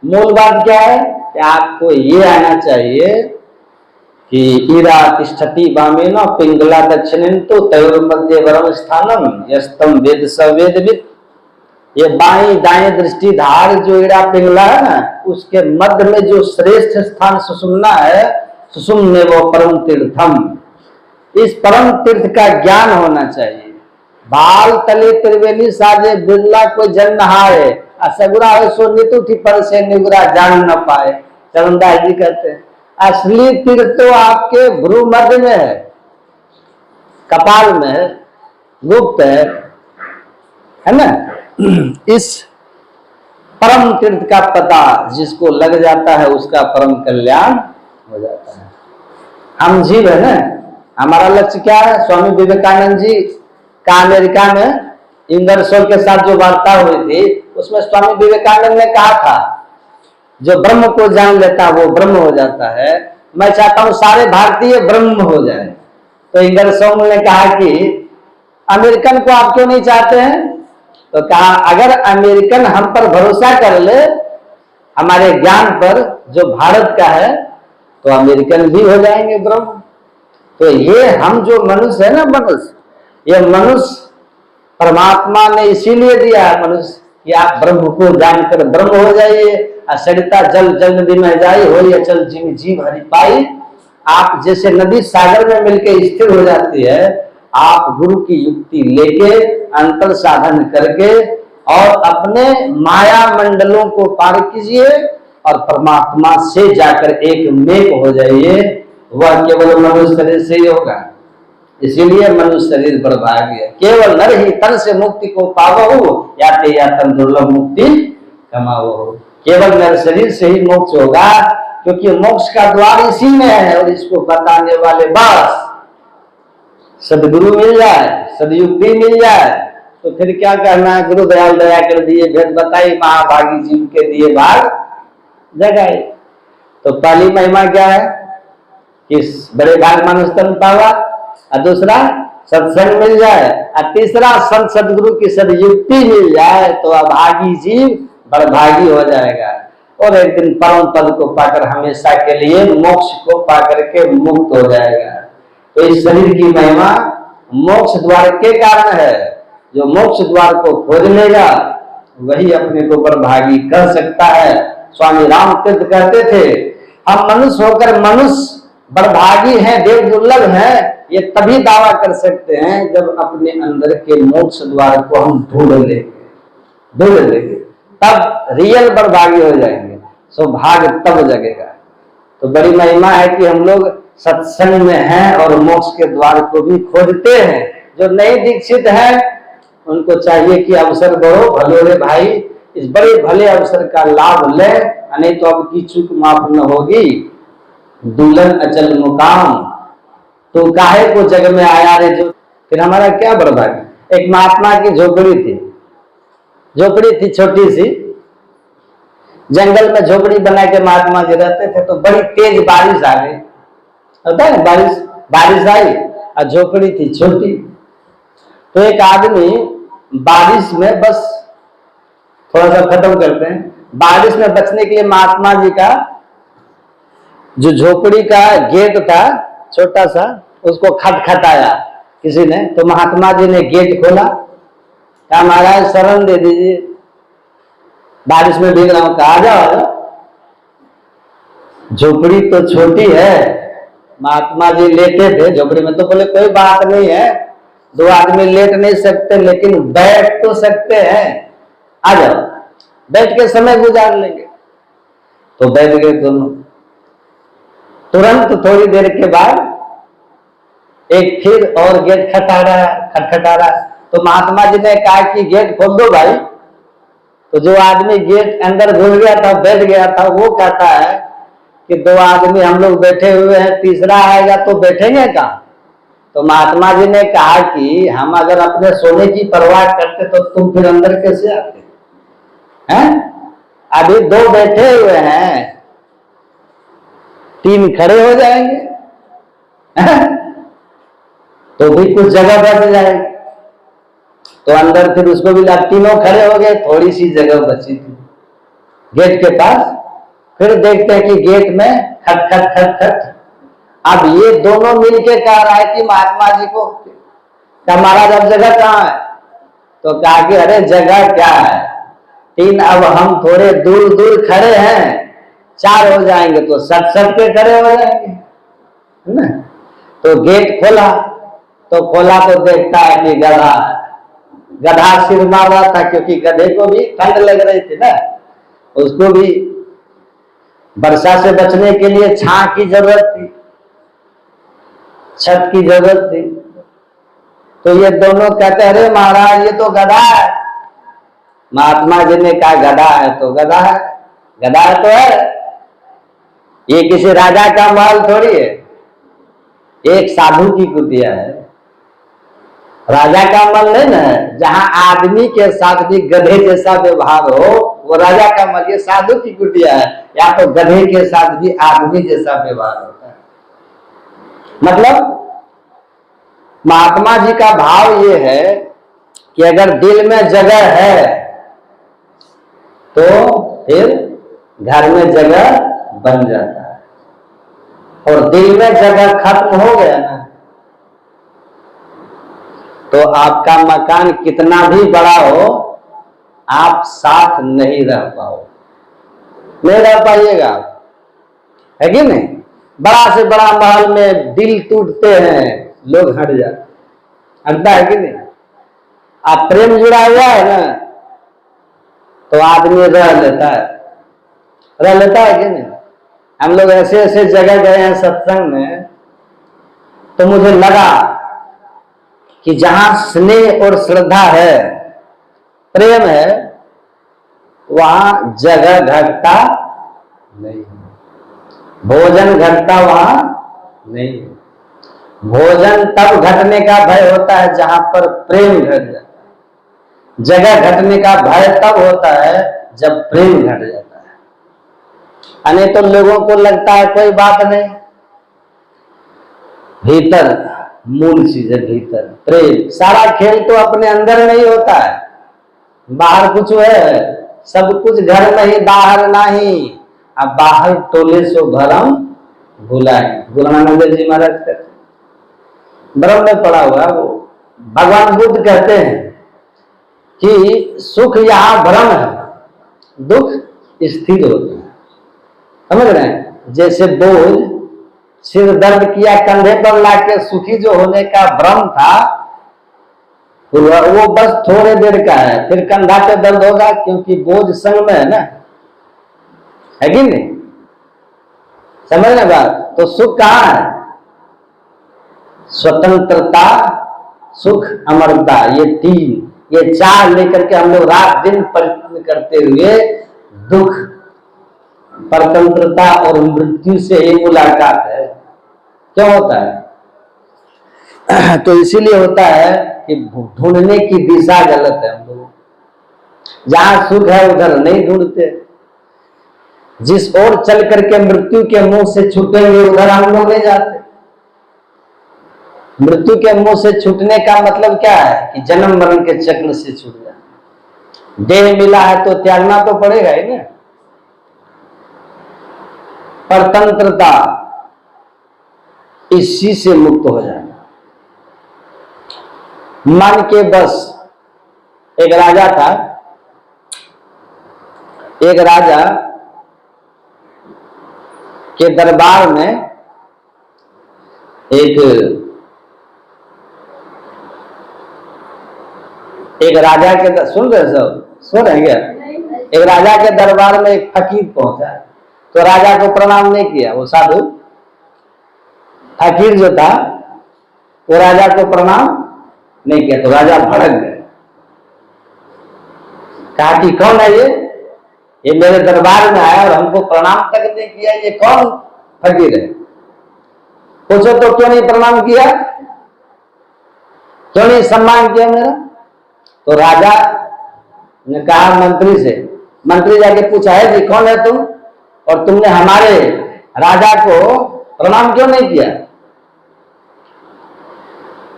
मूल बात क्या है कि आपको ये आना चाहिए कि ईरा तिष्ठति वामेन पिंगला दक्षिणेन तो तयोर्मध्ये वरम स्थानम यस्तम वेद सवेदविद। ये बाई दाएं दृष्टिधार जो ईरा पिंगला है ना, उसके मध्य में जो श्रेष्ठ स्थान सुषुम्ना है, सुषुम्ने वो परम तीर्थम। इस परम तीर्थ का ज्ञान होना चाहिए। बाल तले त्रिवेणी साजे बिरला कोई जन नहाए, असगुरा है सो नितु थी पर से निगुरा जान न पाए। चरणदास जी कहते हैं असली तीर्थ तो आपके भ्रू मध्य में है, कपाल में है, गुप्त है ना। इस परम तीर्थ का पता जिसको लग जाता है उसका परम कल्याण हो जाता है। हम जीव है ना, हमारा लक्ष्य क्या है? स्वामी विवेकानंद जी का अमेरिका में इंगरसोल के साथ जो वार्ता हुई थी, उसमें स्वामी विवेकानंद ने कहा था जो ब्रह्म को जान लेता वो ब्रह्म हो जाता है। मैं चाहता हूं सारे भारतीय ब्रह्म हो जाए। तो इंगरसोल ने कहा कि अमेरिकन को आप क्यों नहीं चाहते हैं? तो कहा अगर अमेरिकन हम पर भरोसा कर ले, हमारे ज्ञान पर जो भारत का है, तो अमेरिकन भी हो जाएंगे ब्रह्म। तो ये हम जो मनुष्य है ना, मनुष्य, ये मनुष्य परमात्मा ने इसीलिए दिया है मनुष्य कि आप ब्रह्म को जानकर ब्रह्म हो जाइए। असरिता जल जल नदी में जाई हो, या चल जीव जीव हरि पाई। आप जैसे नदी सागर में मिलकर स्थिर हो जाती है, आप गुरु की युक्ति लेके अंतर साधन करके और अपने माया मंडलों को पार कीजिए और परमात्मा से जाकर एक मेक हो जाइए। वह केवल मनुष्य शरीर से ही होगा। इसीलिए मनुष्य शरीर बर्भाग्य है। केवल नर ही तन से मुक्ति को पावहु, याते या तन दुर्लभ मुक्ति कमावहु। केवल नर शरीर से ही मोक्ष होगा, क्योंकि मोक्ष का द्वार इसी में है। और इसको बताने वाले बस सदगुरु मिल जाए, सदयुक्ति मिल जाए, तो फिर क्या कहना है? गुरु दयाल दया कर दिए, भेद बताई, महाभागी जीव के दिए भाग जगाए। तो पहली महिमा क्या है कि बड़े भाग मानुष तन पावा, और दूसरा सत्संग मिल जाए, और तीसरा संत सदगुरु की सदयुक्ति मिल जाए, तो अभागी जीव बड़भागी हो जाएगा और एक दिन परम पद को पाकर हमेशा के लिए मोक्ष को पाकर के मुक्त हो जाएगा। तो इस शरीर की महिमा मोक्ष द्वार के कारण है। जो मोक्ष द्वार को खोज लेगा वही अपने को बड़भागी कर सकता है। स्वामी राम तीर्थ कहते थे हम मनुष्य होकर मनुष्य बड़भागी हैं, देव दुर्लभ हैं, ये तभी दावा कर सकते हैं जब अपने अंदर के मोक्ष द्वार को हम ढूंढ लेंगे, तब रियल बड़भागी हो जाएंगे। सौभाग्य तब जगेगा। तो बड़ी महिमा है कि हम लोग सत्संग में हैं और मोक्ष के द्वार को भी खोजते हैं। जो नए दीक्षित हैं उनको चाहिए कि अवसर बढ़ो, भले रे भाई, इस बड़े भले अवसर का लाभ ले, नहीं तो अब की चूक माफ न होगी। दुल्हन अचल मुकाम, तो काहे को जग में आया रे जो। फिर हमारा क्या बर्बादी? एक महात्मा की झोपड़ी थी छोटी सी, जंगल में झोपड़ी बना के महात्मा जी रहते थे। तो बड़ी तेज बारिश आ गई, होता है बारिश आई और झोपड़ी थी छोटी। तो एक आदमी बारिश में, बस थोड़ा सा खत्म करते हैं, बारिश में बचने के लिए महात्मा जी का जो झोपड़ी का गेट था छोटा सा, उसको खटखटाया किसी ने। तो महात्मा जी ने गेट खोला, कहा महाराज शरण दे दीजिए, बारिश में भीग रहा हूं। कहा आ जाओ। झोपड़ी तो छोटी है, महात्मा जी लेटे थे झोपड़ी में, तो बोले कोई बात नहीं है, दो आदमी लेट नहीं सकते लेकिन बैठ तो सकते हैं, आ जाओ, बैठ के समय गुजार लेंगे। तो बैठ गए दोनों। तुरंत थोड़ी देर के बाद एक फिर और गेट खटखटा रहा। तो महात्मा जी ने कहा कि गेट खोल दो भाई। तो जो आदमी गेट अंदर घुस गया था, बैठ गया था, वो कहता है कि दो आदमी हम लोग बैठे हुए हैं, तीसरा आएगा तो बैठेंगे कहाँ? तो महात्मा जी ने कहा कि हम अगर अपने सोने की परवाह करते तो तुम फिर अंदर कैसे आते हैं? अभी दो बैठे हुए हैं, तीन खड़े हो जाएंगे तो भी कुछ जगह बच जाएगी। तो अंदर फिर उसको भी तीनों खड़े हो गए, थोड़ी सी जगह बची थी गेट के पास। फिर देखते हैं कि गेट में खट खट खट खट अब ये दोनों मिलके कह रहा है कि महात्मा जी को क्या महाराज अब जगह कहाँ है? तो कहा कि अरे जगह क्या है, 3 अब हम थोड़े दूर दूर खड़े हैं, 4 हो जाएंगे तो सट पे खड़े हो जाएंगे, है ना। तो गेट खोला तो देखता है कि गधा सिर मार रहा था, क्योंकि गधे को भी ठंड लग रही थी ना, उसको भी वर्षा से बचने के लिए छां की जरूरत थी, छत की जरूरत थी। तो ये दोनों कहते अरे महाराज ये तो गधा है। महात्मा जी ने कहा गधा है तो गधा है, गधा है तो है, ये किसी राजा का महल थोड़ी है, एक साधु की कुटिया है। राजा का महल नहीं ना, जहां आदमी के साथ भी गधे जैसा व्यवहार हो वो राजा का महल, ये साधु की कुटिया है, या तो गधे के साथ भी आदमी जैसा व्यवहार होता है। मतलब महात्मा जी का भाव ये है कि अगर दिल में जगह है तो फिर घर में जगह बन जाता है, और दिल में जगह खत्म हो गया ना तो आपका मकान कितना भी बड़ा हो आप साथ नहीं रह पाओ, नहीं रह पाइएगा, है कि नहीं। बड़ा से बड़ा महल में दिल टूटते हैं, लोग हट जाते, हटता है कि नहीं। आप प्रेम जुड़ा हुआ है ना तो आदमी रह लेता है कि नहीं। हम लोग ऐसे ऐसे जगह गए हैं सत्संग में, तो मुझे लगा कि जहां स्नेह और श्रद्धा है, प्रेम है, वहां जगह घटता नहीं, भोजन घटता वहां नहीं। भोजन तब घटने का भय होता है जहां पर प्रेम घट जाता है, जगह घटने का भय तब होता है जब प्रेम घट जाता है। अने तो लोगों को लगता है कोई बात नहीं, भीतर मूल चीज है, भीतर प्रेम। सारा खेल तो अपने अंदर नहीं होता है, बाहर कुछ है, सब कुछ घर में ही बाहर नहीं। अब बाहर टोले सो भरम भुलाए, गुरुनानक जी महाराज कहते, ब्रह्म में पड़ा हुआ वो भगवान बुद्ध कहते हैं कि सुख यहां भ्रम है, दुख स्थिर होता है। समझ रहे हैं, जैसे बोझ सिर दर्द किया कंधे पर लाके सुखी जो होने का भ्रम था वो बस थोड़े देर का है, फिर कंधा पे दर्द होगा, क्योंकि बोझ संग में है ना, है कि नहीं। समझने बात। तो सुख कहाँ है, स्वतंत्रता, सुख, अमरता, ये 3 ये 4 लेकर के हम लोग रात दिन प्रयत्न करते हुए दुख, परतंत्रता और मृत्यु से ही मुलाकात है। क्यों होता है? तो इसीलिए होता है कि ढूंढने की दिशा गलत है। हम लोग जहां सुख है उधर नहीं ढूंढते, जिस ओर चल करके मृत्यु के मुंह से छूटेंगे उधर हम लोग नहीं जाते। मृत्यु के मुंह से छूटने का मतलब क्या है कि जन्म मरण के चक्र से छूट जाए। देह मिला है तो त्यागना तो पड़ेगा ही ना। परतंत्रता, इसी से मुक्त हो जाना, मन के बस। एक राजा था, एक राजा के दरबार में एक राजा के, सुन रहे सब, सुन रहे क्या? एक राजा के दरबार में एक फकीर पहुंचा, तो राजा को प्रणाम नहीं किया। वो साधु फकीर जो था वो राजा को प्रणाम नहीं किया, तो राजा भड़क गए, कहा कि कौन है ये मेरे दरबार में आया और हमको प्रणाम तक नहीं किया, ये कौन फकीर है? पूछो तो क्यों नहीं प्रणाम किया, क्यों नहीं सम्मान किया मेरा? तो राजा ने कहा मंत्री से, मंत्री जाके पूछा है कि कौन है तुम, और तुमने हमारे राजा को प्रणाम क्यों नहीं किया?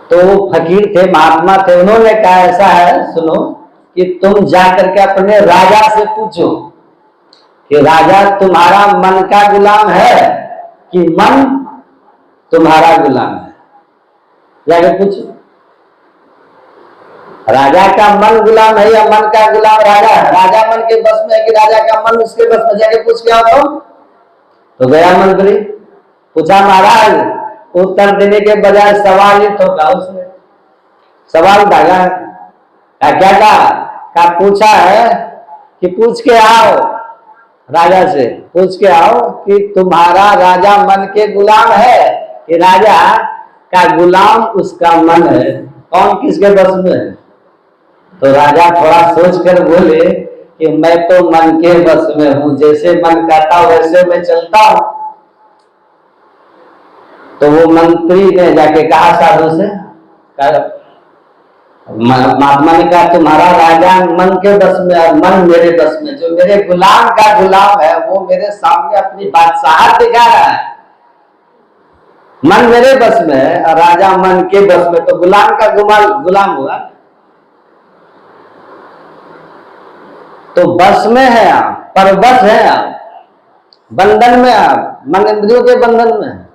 तो वो फकीर थे, महात्मा थे, उन्होंने कहा ऐसा है, सुनो, कि तुम जाकर के अपने राजा से पूछो कि राजा तुम्हारा मन का गुलाम है कि मन तुम्हारा गुलाम है। जाके पूछो, राजा का मन गुलाम है या मन का गुलाम राजा है? राजा मन के बस में है कि राजा का मन उसके बस में? जाके पूछ के आओ। तो गया मंत्री, पूछा महाराज, उत्तर देने के बजाय सवाल ही ठोका उसने। सवाल दागा, क्या कहा? पूछा है कि पूछ के आओ, राजा से पूछ के आओ कि तुम्हारा राजा मन के गुलाम है कि राजा का गुलाम उसका मन है? कौन किसके बस में है? तो राजा थोड़ा सोच कर बोले कि मैं तो मन के बस में हूं, जैसे मन कहता वैसे मैं चलता हूं। तो वो मंत्री ने जाके कहा साधु से, महात्मा ने कहा तुम्हारा राजा मन के बस में और मन मेरे बस में। जो मेरे गुलाम का गुलाम है वो मेरे सामने अपनी बादशाहत दिखा रहा है। मन मेरे बस में है और राजा मन के बस में, तो गुलाम का गुलाम हुआ। तो बस में है आप, परबस है आप, बंधन में आप, मन इंद्रियों के बंधन में है।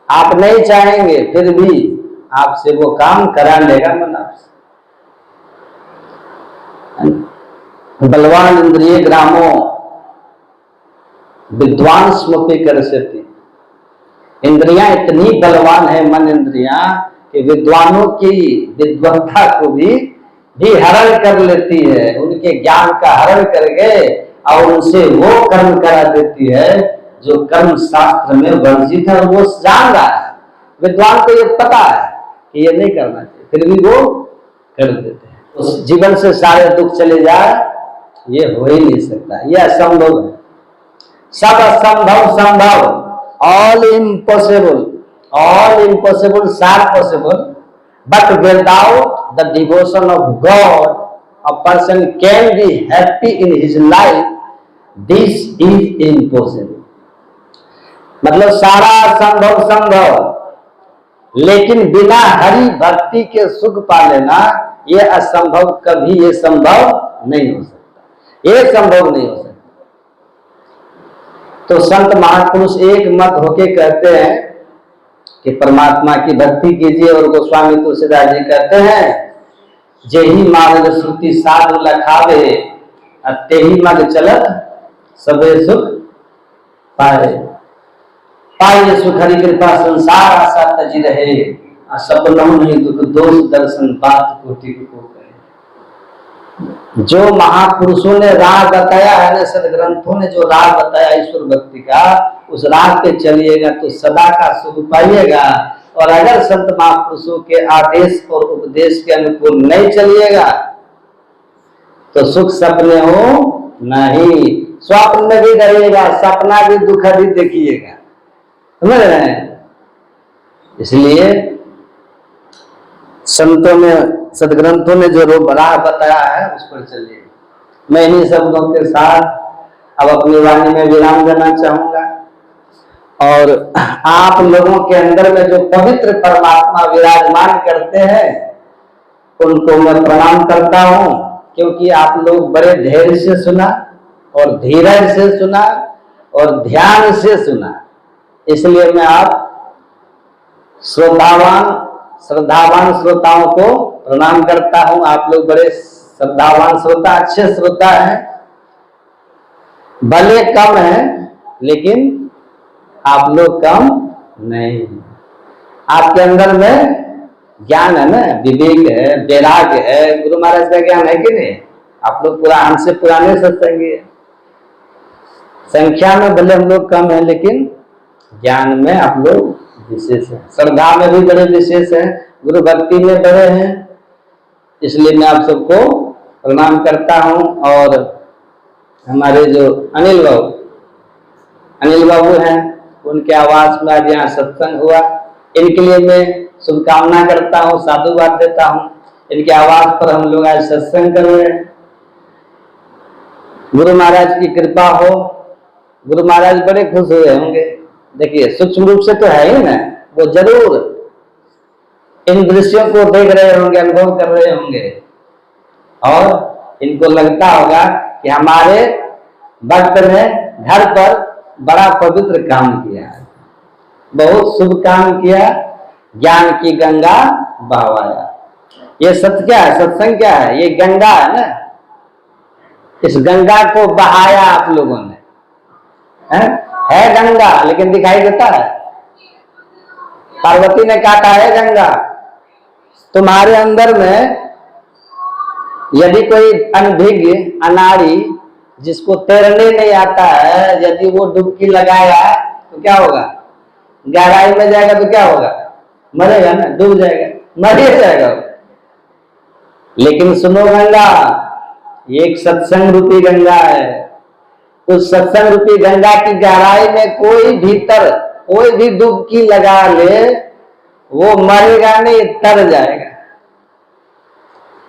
आप नहीं चाहेंगे फिर भी आपसे वो काम करा लेगा मन आपसे। बलवान इंद्रिय ग्रामो विद्वान स्मपि करसति। इंद्रियां इतनी बलवान है, मन इंद्रियां, कि विद्वानों की विद्वत्ता को भी हरण कर लेती है, उनके ज्ञान का हरण करके और उनसे वो कर्म करा देती है जो कर्म शास्त्र में वर्जित है। वो जान रहा है, विद्वान को ये पता है कि ये नहीं करना चाहिए, फिर भी वो कर देते हैं। उस जीवन से सारे दुख चले जाए, ये हो ही नहीं सकता, ये असंभव है। सब असंभव संभव, ऑल इम्पॉसिबल सार possible, but without the devotion of God a person can be happy in his life, this is impossible. मतलब सारा असंभव संभव, लेकिन बिना हरि भक्ति के सुख पा लेना ये असंभव, कभी ये संभव नहीं हो सकता, ये संभव नहीं हो सकता। तो संत महापुरुष एक मत होके कहते हैं कि परमात्मा की भक्ति कीजिए, और गोस्वामी तुलसीदास जी कहते हैं जेहि मार्ग श्रुति साधु लखावे, तेहि मग चलत सबे सुख पाए। पाए सुख हरि कृपा संसार आशा तजी रहे, सपनों नहीं दुख दोष दर्शन बात कोटि को कहे। जो महापुरुषों ने राह बताया है ना, सदग्रंथों ने जो राह बताया ईश्वर भक्ति का, उस राह पे चलिएगा तो सदा का सुख पाइएगा। और अगर संत महापुरुषों के आदेश और उपदेश के अनुकूल नहीं चलिएगा तो सुख सपने हो नहीं, स्वप्न में भी रहिएगा, सपना भी दुखद ही देखिएगा, समझ रहे हैं? इसलिए संतों ने सदग्रंथों ने जो राह बताया है उस पर चलिए। मैं इन्हीं शब्दों के साथ अब अपनी वाणी में विराम देना चाहूंगा, और आप लोगों के अंदर में जो पवित्र परमात्मा विराजमान करते हैं उनको मैं प्रणाम करता हूं, क्योंकि आप लोग बड़े धैर्य से सुना और धीरज से सुना और ध्यान से सुना, इसलिए मैं आप श्रद्धावान श्रोताओं को प्रणाम करता हूं। आप लोग बड़े श्रद्धावान श्रोता, अच्छे श्रोता हैं, भले कम हैं लेकिन आप लोग कम नहीं। आपके अंदर में ज्ञान है ना, विवेक है, वैराग है, गुरु महाराज का ज्ञान है कि नहीं? आप लोग पूरा हमसे पुराने सत्संगी है, संख्या में भले हम लोग कम है लेकिन ज्ञान में आप लोग विशेष है, श्रद्धा में भी बड़े विशेष हैं, गुरु भक्ति में बड़े हैं। इसलिए मैं आप सबको प्रणाम करता हूं। और हमारे जो अनिल बाबू हैं, उनके आवास में आज यहाँ सत्संग हुआ, इनके लिए मैं शुभकामना करता हूँ, साधुवाद देता हूँ। इनके आवास पर हम लोग आज सत्संग कर रहे हैं। गुरु महाराज की कृपा हो, गुरु महाराज बड़े खुश हुए होंगे। देखिए सूक्ष्म रूप से तो है ही ना, वो जरूर इन दृश्यों को देख रहे होंगे, अनुभव कर रहे होंगे, और इनको लगता होगा कि हमारे भक्त ने घर पर बड़ा पवित्र काम किया है, बहुत शुभ काम किया, ज्ञान की गंगा बहवाया। ये सत्य क्या है, सत्संग क्या है? ये गंगा है ना, इस गंगा को बहाया आप लोगों ने। है गंगा, लेकिन दिखाई देता है? पार्वती ने काटा है गंगा। तुम्हारे अंदर में यदि कोई अनभिज्ञ अनाड़ी जिसको तैरने नहीं आता है, यदि वो डुबकी लगाएगा तो क्या होगा? गहराई में जाएगा तो क्या होगा? मरेगा ना, डूब जाएगा, मर ही जाएगा। लेकिन सुनो गंगा, ये एक सत्संग रूपी गंगा है। उस सत्संग रूपी गंगा की गहराई में कोई भीतर कोई भी डुबकी लगा ले, वो मरेगा नहीं, तर जाएगा।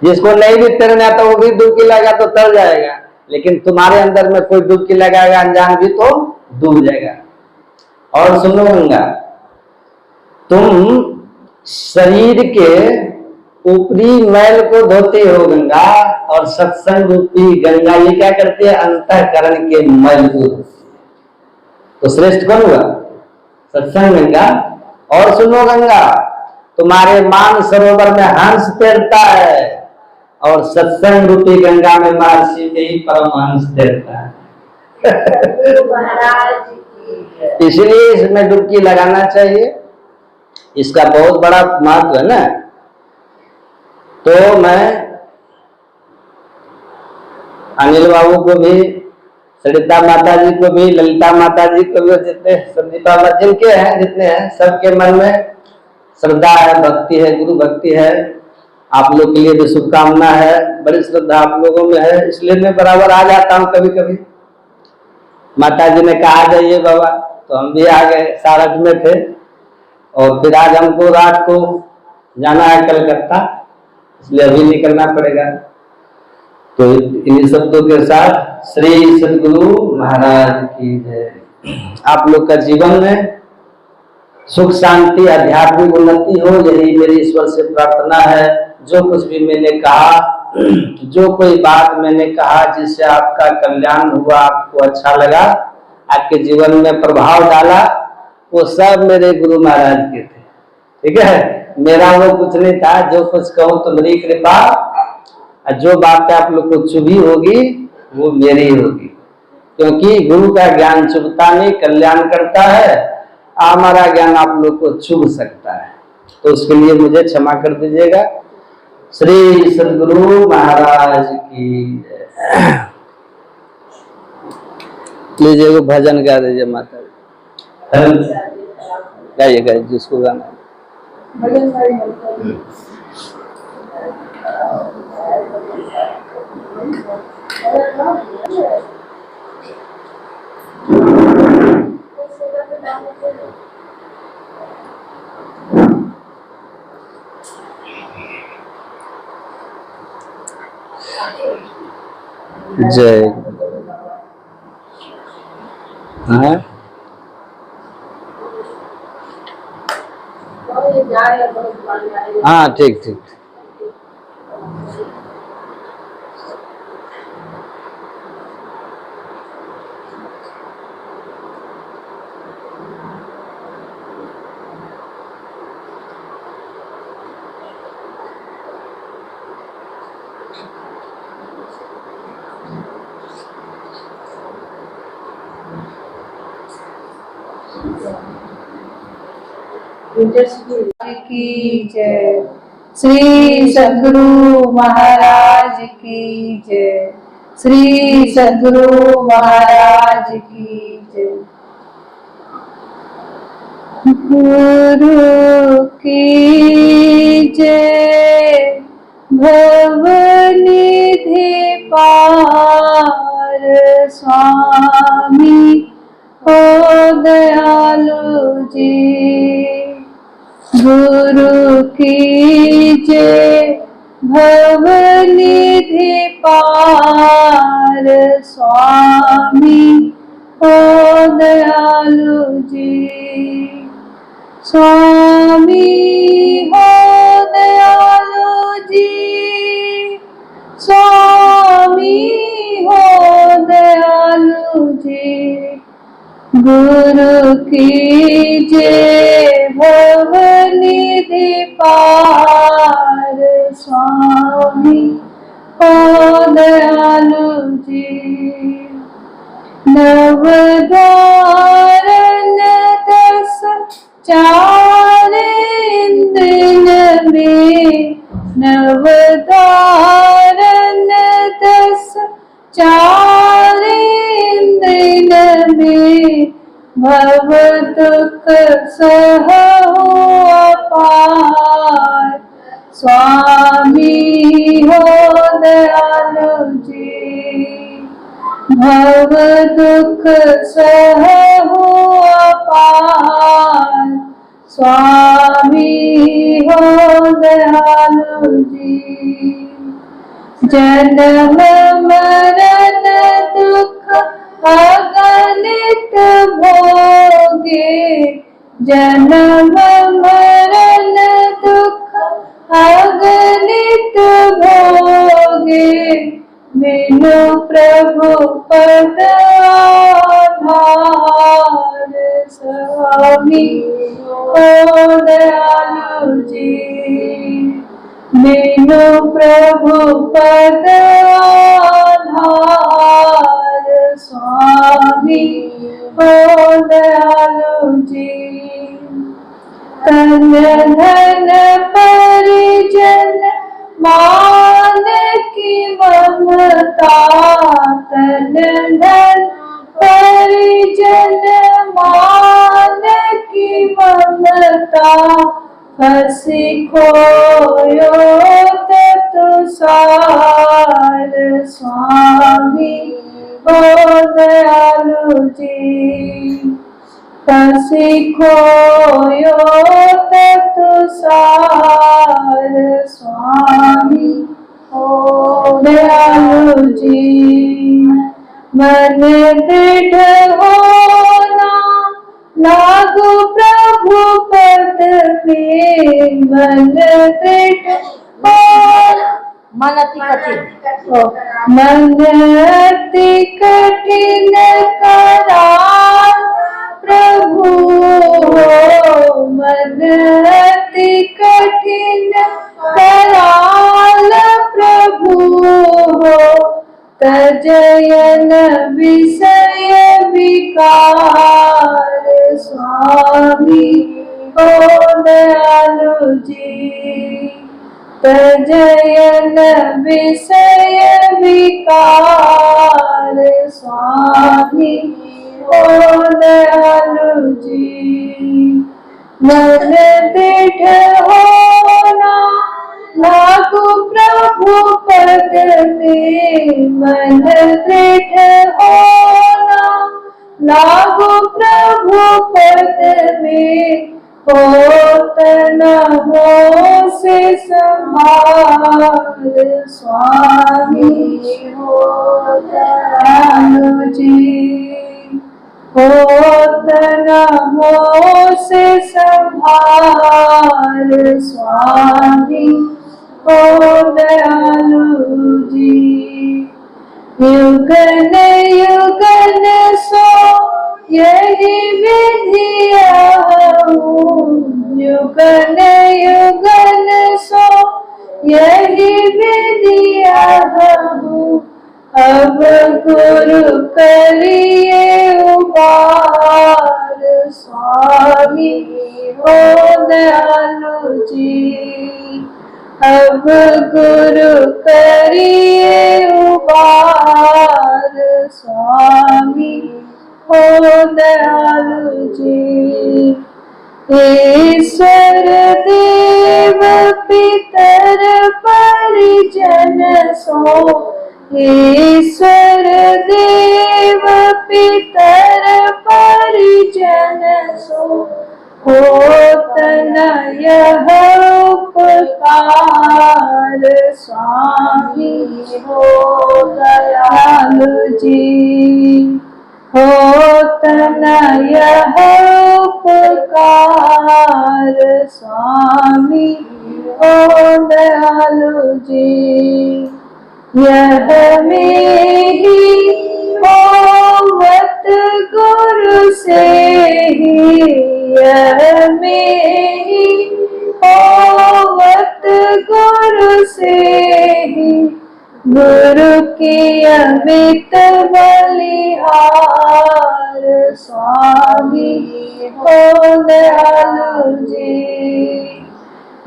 जिसको नहीं भी तैरना आता वो भी डुबकी लगा तो तर जाएगा, लेकिन तुम्हारे अंदर में कोई डुबकी लगाएगा अनजान भी तो डूब जाएगा। और सुनो गंगा, तुम शरीर के ऊपरी मैल को धोते हो गंगा, और सत्संग रूपी गंगा ये क्या करती है? अंतःकरण के मैल को धोती है। तो श्रेष्ठ कौन हुआ? सत्संग गंगा। और सुनो गंगा, तुम्हारे मान सरोवर में हंस तैरता है, और सत्संग रूपी गंगा में महर्षि में ही परमहंस तैरता है। इसलिए इसमें डुबकी लगाना चाहिए, इसका बहुत बड़ा महत्व है ना। तो मैं अनिल बाबू को भी, सरिता माता जी को भी, ललिता माता जी को भी, जितने संदीपा जिनके हैं, जितने हैं, सबके मन में श्रद्धा है, भक्ति है, गुरु भक्ति है। आप लोग के लिए भी शुभकामना है, बड़ी श्रद्धा आप लोगों में है, इसलिए मैं बराबर आ जाता हूँ कभी कभी। माता जी ने कहा जाइए बाबा, तो हम भी आ गए, सारठ में थे। और फिर आज हमको रात को जाना है कलकत्ता, इसलिए अभी निकलना पड़ेगा। तो इन्हीं शब्दों के साथ श्री सद्गुरु महाराज की जय। आप लोग का जीवन में सुख शांति आध्यात्मिक उन्नति हो, यही मेरी ईश्वर से प्रार्थना है। जो कुछ भी मैंने कहा, जो कोई बात मैंने कहा जिससे आपका कल्याण हुआ, आपको अच्छा लगा, आपके जीवन में प्रभाव डाला, वो सब मेरे गुरु महाराज के थे। ठीक है, मेरा वो कुछ नहीं था। जो कुछ कहूँ तो मेरी कृपा, जो बात आप लोग को चुभी होगी वो मेरी होगी, क्योंकि गुरु का ज्ञान चुभता नहीं, कल्याण करता है। हमारा ज्ञान आप लोग को चुभ सकता है, तो उसके लिए मुझे क्षमा कर दीजिएगा। श्री सद्गुरु महाराज की जय। लीजिए वो भजन गा दीजिए माता जी। गाइए गाइए जिसको गाना। जय। हाँ ठीक ठीक। की जय। श्री सद्गुरु महाराज की जय। श्री सद्गुरु महाराज की जय। गुरु की जय। भवनिधि पार स्वामी हो दयालु जी। गुरु की जय। भवनिधि पार स्वामी हो दयालु जी। स्वामी हो दयालु जी। स्वामी हो दयालु जी। गुरु की जय। दयालु जी। नवधारण 10 4 दिन में, नवधारण 10 4 दिन में, भव दुख सहु अपार। स्वामी हो दयालु जी, भव दुख सहु अपार। स्वामी हो दयालु जी। जन्म मरण दुख अगणित भोगे, जन्म मरण दुख अगणित भोगे, बिनु प्रभु पद आधार। स्वामी हो दयालु जी, बिनु प्रभु पद आधार। स्वामी हो दयालु जी। तन धन परिजन मान की ममता, तन धन परिजन मान की ममता, फंसी खोयो तत्सार। स्वामी हो दयालु जी, फंसी खोयो तत्सार। स्वामी हो दयालु जी। मन दृढ़ होना लागू प्रभु पद में, मन दृढ़ होना, मन अति कठिन करार प्रभु हो, मन अति कठिन कराल प्रभु हो। तजयन विषय विकार। स्वामी हो दयालु जी, तजयन विषय विकार। स्वामी हो दयालु जी। मन दृढ़ होना लागू प्रभु पद में, मन दृढ़ होना लागू प्रभु पद में, होत न हो से संभाल। स्वामी हो दयालु जी, होत न हो से संभाल। स्वामी हो दयालु जी। युगन युगन सो यही विधिया हूँ, युगन युगन सो यही विधिया हूँ। अब गुरु करिए उबार। स्वामी हो दयालु जी, अब गुरु करिए उबार। स्वामी हो दयालु जी। ईश्वर देव पितर परिजन सो, ईश्वर देव पितर परिजन सो, होत न यह उपकार। स्वामी हो दयालु जी, होत न यह उपकार। स्वामी हो दयालु जी। यह मेरी होवत गुरु से ही, यह मेरी होवत गुरु से ही, गुरु की ही अमित बलिहार स्वामी हो दयालु जी।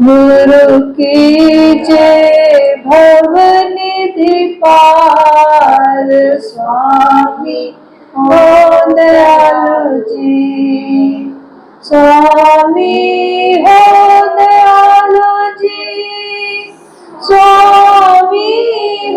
गुरु की जय भव निधि पार स्वामी हो दयालु जी। स्वामी हो दयालु जी। स्वामी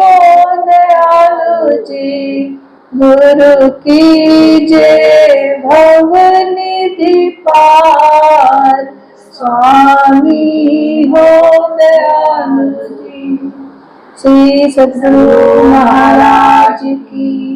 हो दयालु जी। गुरु की जय भव निधि पार स्वामी हो दयालु जी। श्री सद्गुरु महाराज की